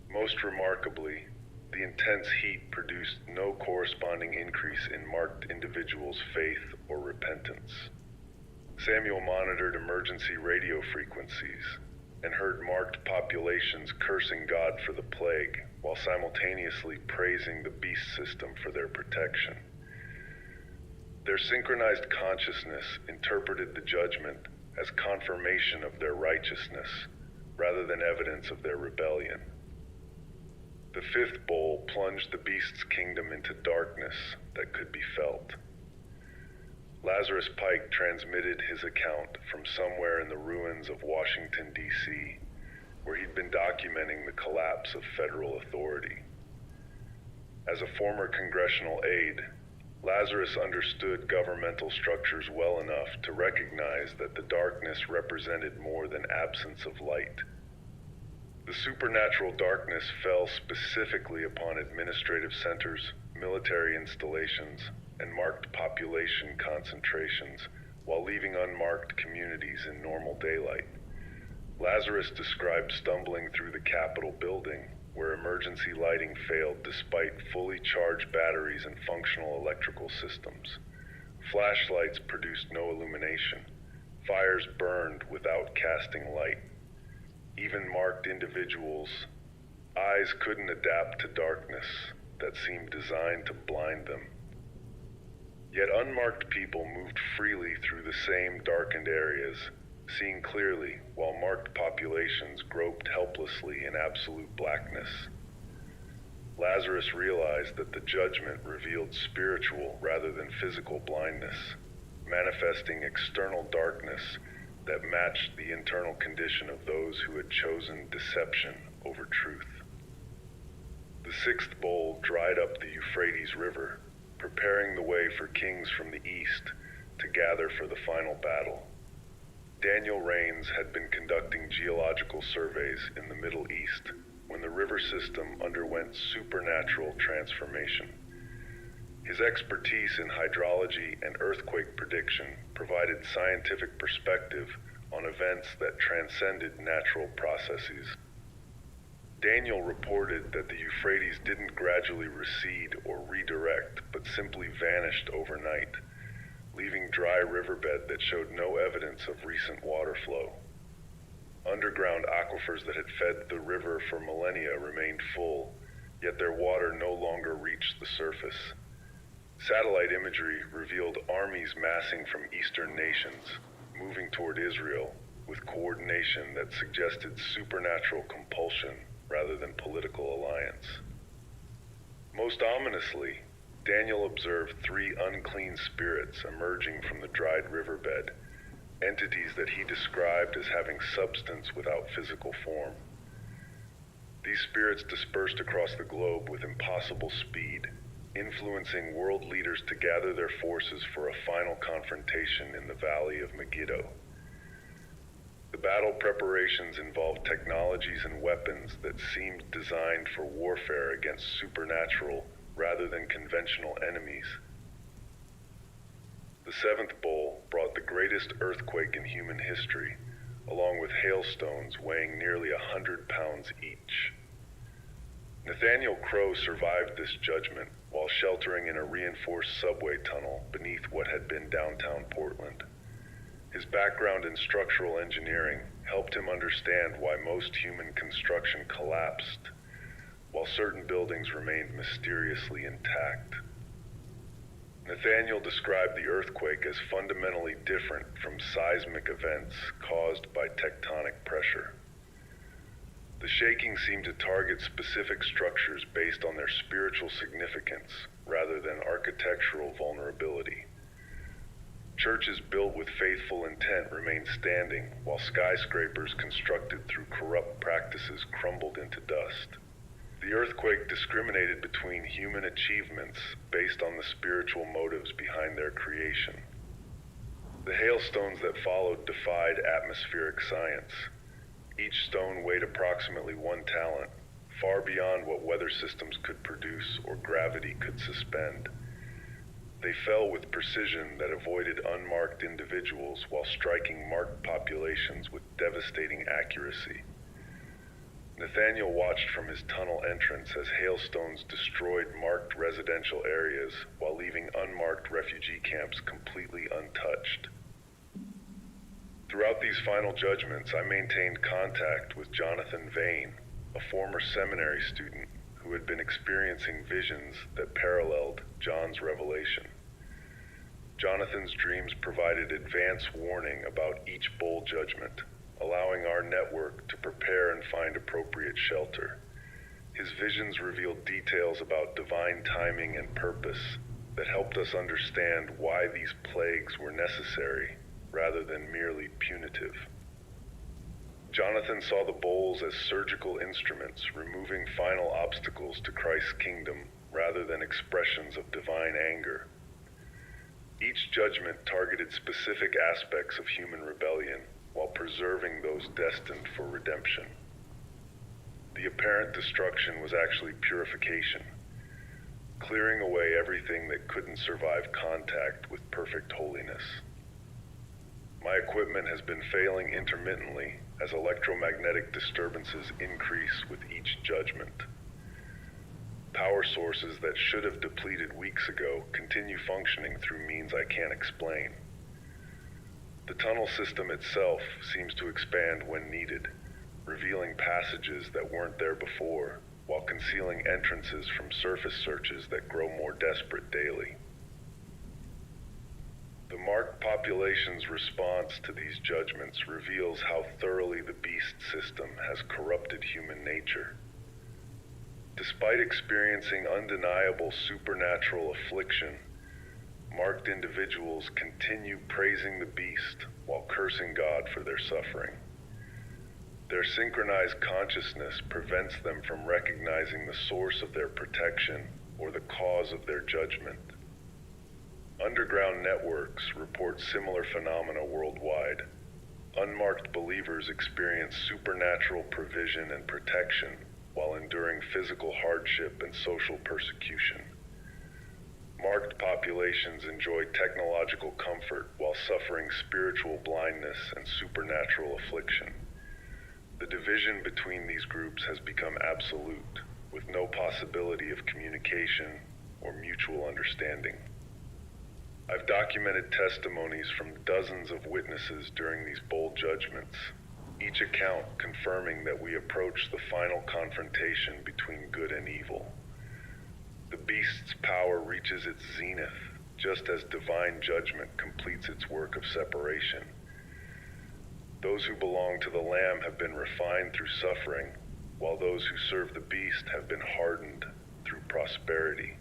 Most remarkably, the intense heat produced no corresponding increase in marked individuals' faith or repentance. Samuel monitored emergency radio frequencies and heard marked populations cursing God for the plague while simultaneously praising the beast system for their protection. Their synchronized consciousness interpreted the judgment as confirmation of their righteousness rather than evidence of their rebellion. The fifth bowl plunged the beast's kingdom into darkness that could be felt. Lazarus Pike transmitted his account from somewhere in the ruins of Washington, D.C., where he'd been documenting the collapse of federal authority. As a former congressional aide, Lazarus understood governmental structures well enough to recognize that the darkness represented more than absence of light. The supernatural darkness fell specifically upon administrative centers, military installations, and marked population concentrations, while leaving unmarked communities in normal daylight. Lazarus described stumbling through the Capitol building, where emergency lighting failed despite fully charged batteries and functional electrical systems. Flashlights produced no illumination. Fires burned without casting light. Even marked individuals' eyes couldn't adapt to darkness that seemed designed to blind them. Yet unmarked people moved freely through the same darkened areas, seeing clearly, while marked populations groped helplessly in absolute blackness. Lazarus realized that the judgment revealed spiritual rather than physical blindness, manifesting external darkness that matched the internal condition of those who had chosen deception over truth. The sixth bowl dried up the Euphrates River, preparing the way for kings from the east to gather for the final battle. Daniel Raines had been conducting geological surveys in the Middle East when the river system underwent supernatural transformation. His expertise in hydrology and earthquake prediction provided scientific perspective on events that transcended natural processes. Daniel reported that the Euphrates didn't gradually recede or redirect, but simply vanished overnight, leaving dry riverbed that showed no evidence of recent water flow. Underground aquifers that had fed the river for millennia remained full, yet their water no longer reached the surface. Satellite imagery revealed armies massing from eastern nations, moving toward Israel with coordination that suggested supernatural compulsion rather than political alliance. Most ominously, Daniel observed 3 unclean spirits emerging from the dried riverbed, entities that he described as having substance without physical form. These spirits dispersed across the globe with impossible speed, influencing world leaders to gather their forces for a final confrontation in the Valley of Megiddo. The battle preparations involved technologies and weapons that seemed designed for warfare against supernatural rather than conventional enemies. The 7th bowl brought the greatest earthquake in human history, along with hailstones weighing nearly 100 pounds each. Nathaniel Crow survived this judgment while sheltering in a reinforced subway tunnel beneath what had been downtown Portland. His background in structural engineering helped him understand why most human construction collapsed, while certain buildings remained mysteriously intact. Nathaniel described the earthquake as fundamentally different from seismic events caused by tectonic pressure. The shaking seemed to target specific structures based on their spiritual significance rather than architectural vulnerability. Churches built with faithful intent remained standing, while skyscrapers constructed through corrupt practices crumbled into dust. The earthquake discriminated between human achievements based on the spiritual motives behind their creation. The hailstones that followed defied atmospheric science. Each stone weighed approximately 1 talent, far beyond what weather systems could produce or gravity could suspend. They fell with precision that avoided unmarked individuals while striking marked populations with devastating accuracy. Nathaniel watched from his tunnel entrance as hailstones destroyed marked residential areas while leaving unmarked refugee camps completely untouched. Throughout these final judgments, I maintained contact with Jonathan Vane, a former seminary student who had been experiencing visions that paralleled John's revelation. Jonathan's dreams provided advance warning about each bowl judgment, allowing our network to prepare and find appropriate shelter. His visions revealed details about divine timing and purpose that helped us understand why these plagues were necessary rather than merely punitive. Jonathan saw the bowls as surgical instruments, removing final obstacles to Christ's kingdom rather than expressions of divine anger. Each judgment targeted specific aspects of human rebellion while preserving those destined for redemption. The apparent destruction was actually purification, clearing away everything that couldn't survive contact with perfect holiness. My equipment has been failing intermittently as electromagnetic disturbances increase with each judgment. Power sources that should have depleted weeks ago continue functioning through means I can't explain. The tunnel system itself seems to expand when needed, revealing passages that weren't there before, while concealing entrances from surface searches that grow more desperate daily. The marked population's response to these judgments reveals how thoroughly the beast system has corrupted human nature. Despite experiencing undeniable supernatural affliction, marked individuals continue praising the beast while cursing God for their suffering. Their synchronized consciousness prevents them from recognizing the source of their protection or the cause of their judgment. Underground networks report similar phenomena worldwide. Unmarked believers experience supernatural provision and protection while enduring physical hardship and social persecution. Marked populations enjoy technological comfort while suffering spiritual blindness and supernatural affliction. The division between these groups has become absolute, with no possibility of communication or mutual understanding. I've documented testimonies from dozens of witnesses during these bold judgments, each account confirming that we approach the final confrontation between good and evil. The The beast's power reaches its zenith, just as divine judgment completes its work of separation. Those who belong to the Lamb have been refined through suffering, while those who serve the beast have been hardened through prosperity.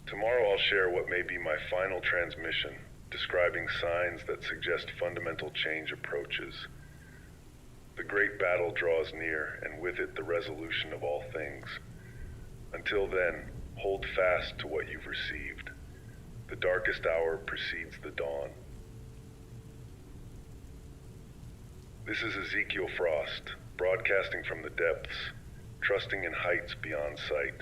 Tomorrow I'll share what may be my final transmission, describing signs that suggest fundamental change approaches. The great battle draws near, and with it the resolution of all things. Until then, hold fast to what you've received. The darkest hour precedes the dawn. This is Ezekiel Frost, broadcasting from the depths, trusting in heights beyond sight.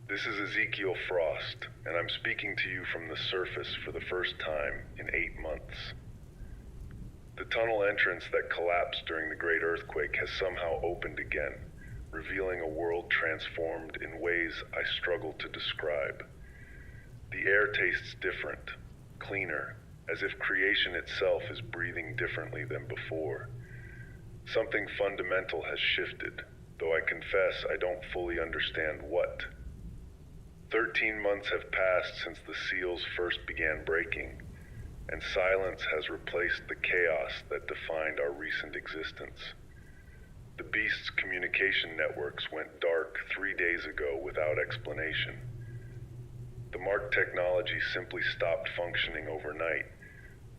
This is Ezekiel Frost, and I'm speaking to you from the surface for the first time in 8 months. The tunnel entrance that collapsed during the Great Earthquake has somehow opened again, revealing a world transformed in ways I struggle to describe. The air tastes different, cleaner, as if creation itself is breathing differently than before. Something fundamental has shifted, though I confess I don't fully understand what. 13 months have passed since the seals first began breaking, and silence has replaced the chaos that defined our recent existence. The beast's communication networks went dark 3 days ago without explanation. The marked technology simply stopped functioning overnight,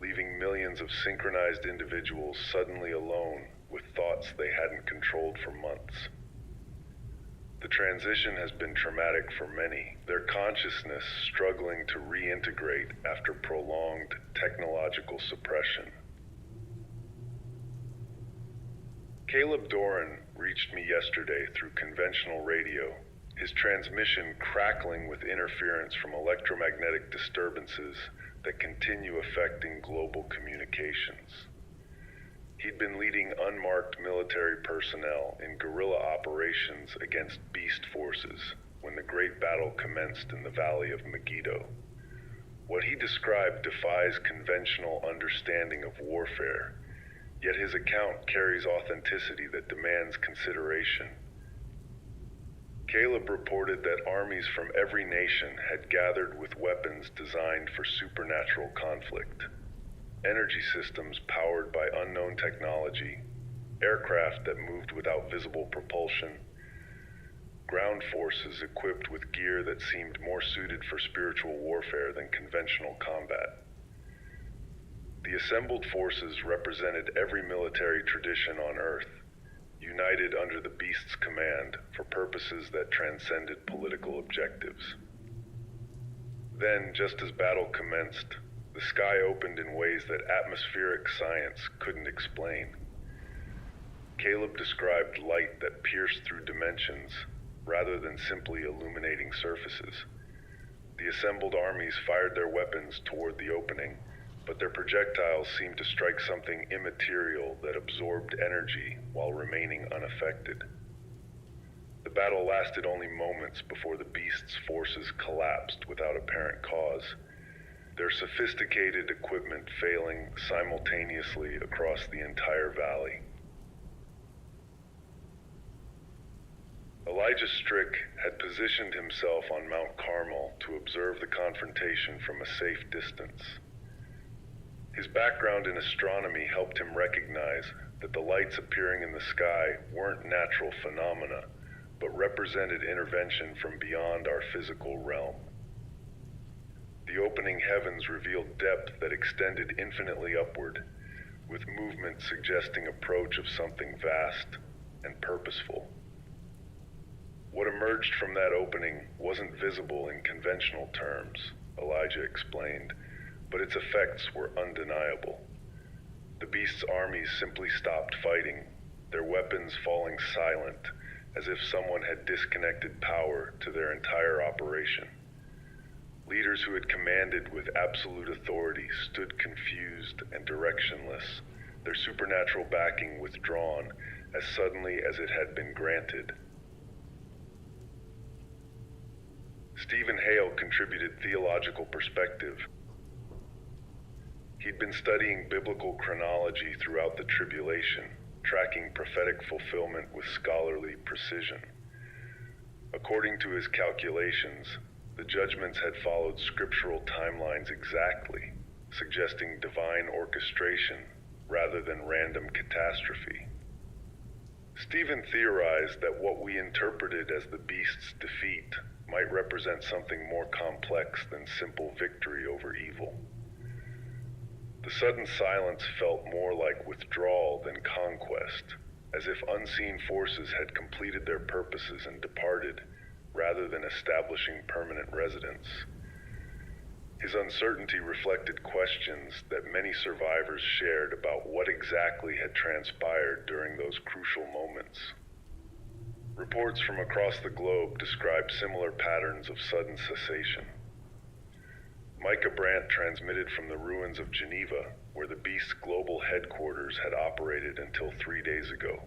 leaving millions of synchronized individuals suddenly alone with thoughts they hadn't controlled for months. The transition has been traumatic for many, their consciousness struggling to reintegrate after prolonged technological suppression. Caleb Doran reached me yesterday through conventional radio, his transmission crackling with interference from electromagnetic disturbances that continue affecting global communications. He'd been leading unmarked military personnel in guerrilla operations against beast forces when the great battle commenced in the valley of Megiddo. What he described defies conventional understanding of warfare, yet his account carries authenticity that demands consideration. Caleb reported that armies from every nation had gathered with weapons designed for supernatural conflict. Energy systems powered by unknown technology, aircraft that moved without visible propulsion, ground forces equipped with gear that seemed more suited for spiritual warfare than conventional combat. The assembled forces represented every military tradition on Earth, united under the beast's command for purposes that transcended political objectives. Then, just as battle commenced, the sky opened in ways that atmospheric science couldn't explain. Caleb described light that pierced through dimensions rather than simply illuminating surfaces. The assembled armies fired their weapons toward the opening, but their projectiles seemed to strike something immaterial that absorbed energy while remaining unaffected. The battle lasted only moments before the beast's forces collapsed without apparent cause, their sophisticated equipment failing simultaneously across the entire valley. Elijah Strick had positioned himself on Mount Carmel to observe the confrontation from a safe distance. His background in astronomy helped him recognize that the lights appearing in the sky weren't natural phenomena, but represented intervention from beyond our physical realm. The opening heavens revealed depth that extended infinitely upward, with movement suggesting approach of something vast and purposeful. What emerged from that opening wasn't visible in conventional terms, Elijah explained, but its effects were undeniable. The beast's armies simply stopped fighting, their weapons falling silent, as if someone had disconnected power to their entire operation. Leaders who had commanded with absolute authority stood confused and directionless, their supernatural backing withdrawn as suddenly as it had been granted. Stephen Hale contributed theological perspective. He'd been studying biblical chronology throughout the tribulation, tracking prophetic fulfillment with scholarly precision. According to his calculations, the judgments had followed scriptural timelines exactly, suggesting divine orchestration rather than random catastrophe. Stephen theorized that what we interpreted as the beast's defeat might represent something more complex than simple victory over evil. The sudden silence felt more like withdrawal than conquest, as if unseen forces had completed their purposes and departed, rather than establishing permanent residence. His uncertainty reflected questions that many survivors shared about what exactly had transpired during those crucial moments. Reports from across the globe described similar patterns of sudden cessation. Micah Brandt transmitted from the ruins of Geneva, where the Beast's global headquarters had operated until 3 days ago.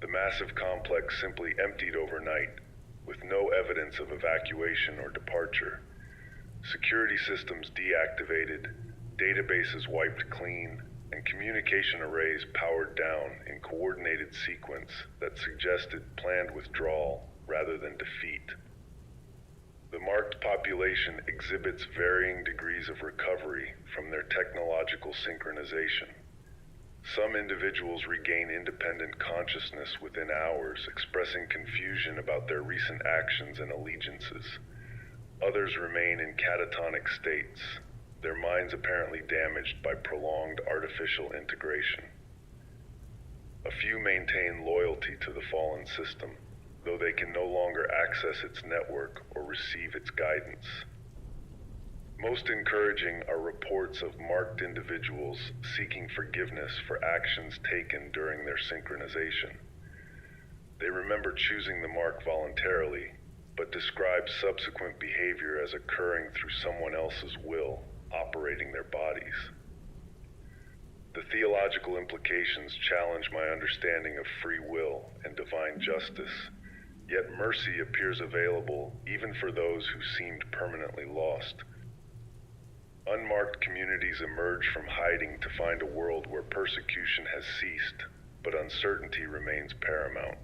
The massive complex simply emptied overnight, with no evidence of evacuation or departure. Security systems deactivated, databases wiped clean, and communication arrays powered down in coordinated sequence that suggested planned withdrawal rather than defeat. The marked population exhibits varying degrees of recovery from their technological synchronization. Some individuals regain independent consciousness within hours, expressing confusion about their recent actions and allegiances. Others remain in catatonic states, their minds apparently damaged by prolonged artificial integration. A few maintain loyalty to the fallen system, though they can no longer access its network or receive its guidance. Most encouraging are reports of marked individuals seeking forgiveness for actions taken during their synchronization. They remember choosing the mark voluntarily, but describe subsequent behavior as occurring through someone else's will, operating their bodies. The theological implications challenge my understanding of free will and divine justice, yet mercy appears available even for those who seemed permanently lost. Unmarked communities emerge from hiding to find a world where persecution has ceased, but uncertainty remains paramount.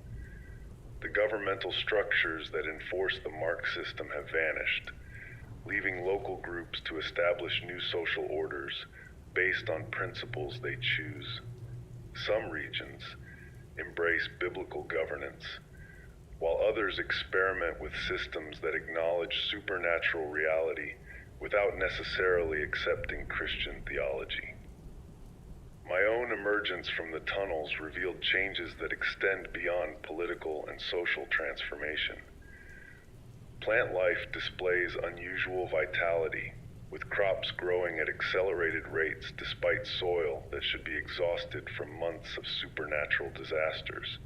The governmental structures that enforce the mark system have vanished, leaving local groups to establish new social orders based on principles they choose. Some regions embrace biblical governance, while others experiment with systems that acknowledge supernatural reality without necessarily accepting Christian theology. My own emergence from the tunnels revealed changes that extend beyond political and social transformation. Plant life displays unusual vitality, with crops growing at accelerated rates despite soil that should be exhausted from months of supernatural disasters.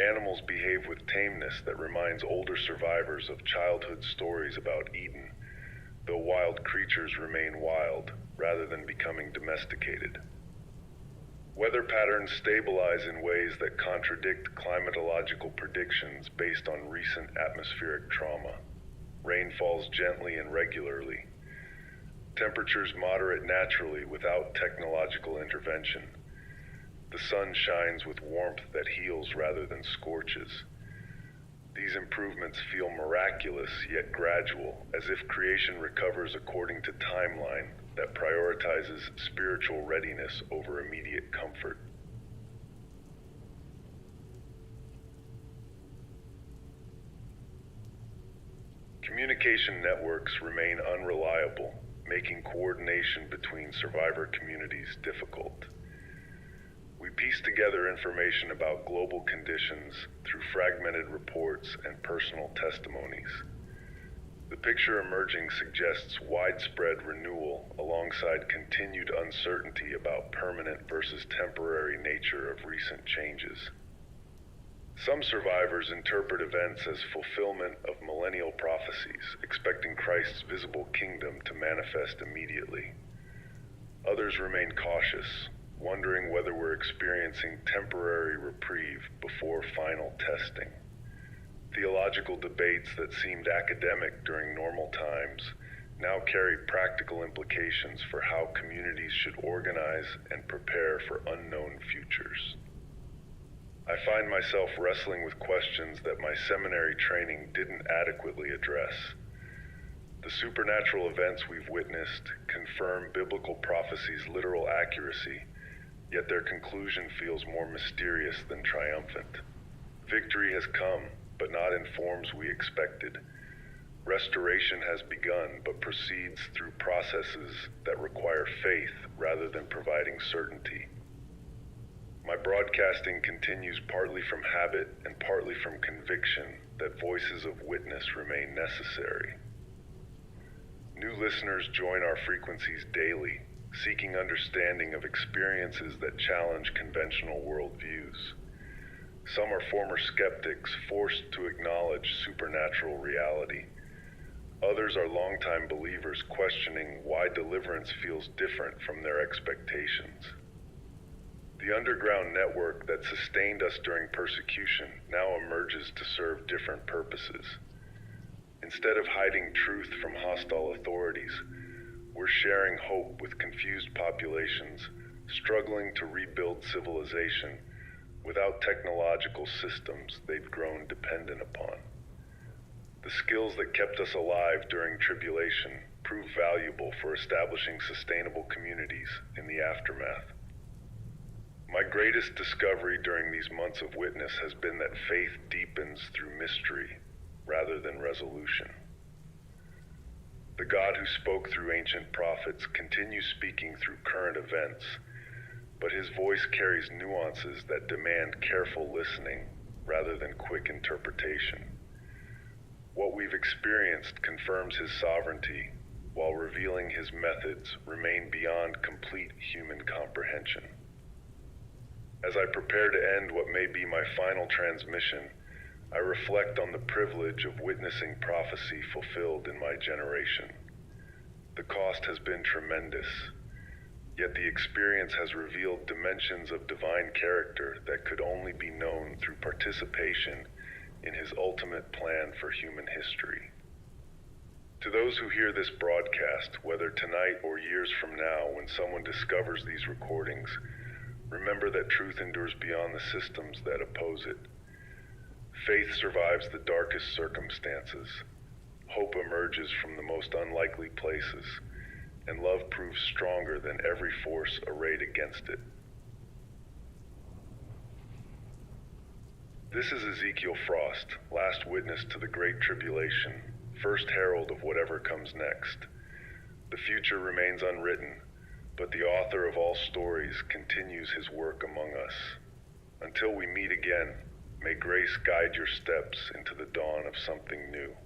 Animals behave with tameness that reminds older survivors of childhood stories about Eden, though wild creatures remain wild rather than becoming domesticated. Weather patterns stabilize in ways that contradict climatological predictions based on recent atmospheric trauma. Rain falls gently and regularly. Temperatures moderate naturally without technological intervention. The sun shines with warmth that heals rather than scorches. These improvements feel miraculous yet gradual, as if creation recovers according to timeline that prioritizes spiritual readiness over immediate comfort. Communication networks remain unreliable, making coordination between survivor communities difficult. We piece together information about global conditions through fragmented reports and personal testimonies. The picture emerging suggests widespread renewal alongside continued uncertainty about permanent versus temporary nature of recent changes. Some survivors interpret events as fulfillment of millennial prophecies, expecting Christ's visible kingdom to manifest immediately. Others remain cautious, wondering whether we're experiencing temporary reprieve before final testing. Theological debates that seemed academic during normal times now carry practical implications for how communities should organize and prepare for unknown futures. I find myself wrestling with questions that my seminary training didn't adequately address. The supernatural events we've witnessed confirm biblical prophecy's literal accuracy, yet their conclusion feels more mysterious than triumphant. Victory has come, but not in forms we expected. Restoration has begun, but proceeds through processes that require faith rather than providing certainty. My broadcasting continues partly from habit and partly from conviction that voices of witness remain necessary. New listeners join our frequencies daily, seeking understanding of experiences that challenge conventional worldviews. Some are former skeptics forced to acknowledge supernatural reality. Others are longtime believers questioning why deliverance feels different from their expectations. The underground network that sustained us during persecution now emerges to serve different purposes. Instead of hiding truth from hostile authorities, we're sharing hope with confused populations struggling to rebuild civilization without technological systems they've grown dependent upon. The skills that kept us alive during tribulation prove valuable for establishing sustainable communities in the aftermath. My greatest discovery during these months of witness has been that faith deepens through mystery rather than resolution. The God who spoke through ancient prophets continues speaking through current events, but his voice carries nuances that demand careful listening rather than quick interpretation. What we've experienced confirms his sovereignty, while revealing his methods remain beyond complete human comprehension. As I prepare to end what may be my final transmission, I reflect on the privilege of witnessing prophecy fulfilled in my generation. The cost has been tremendous, yet the experience has revealed dimensions of divine character that could only be known through participation in his ultimate plan for human history. To those who hear this broadcast, whether tonight or years from now when someone discovers these recordings, remember that truth endures beyond the systems that oppose it. Faith survives the darkest circumstances. Hope emerges from the most unlikely places, and love proves stronger than every force arrayed against it. This is Ezekiel Frost, last witness to the Great Tribulation, first herald of whatever comes next. The future remains unwritten, but the author of all stories continues his work among us. Until we meet again, may grace guide your steps into the dawn of something new.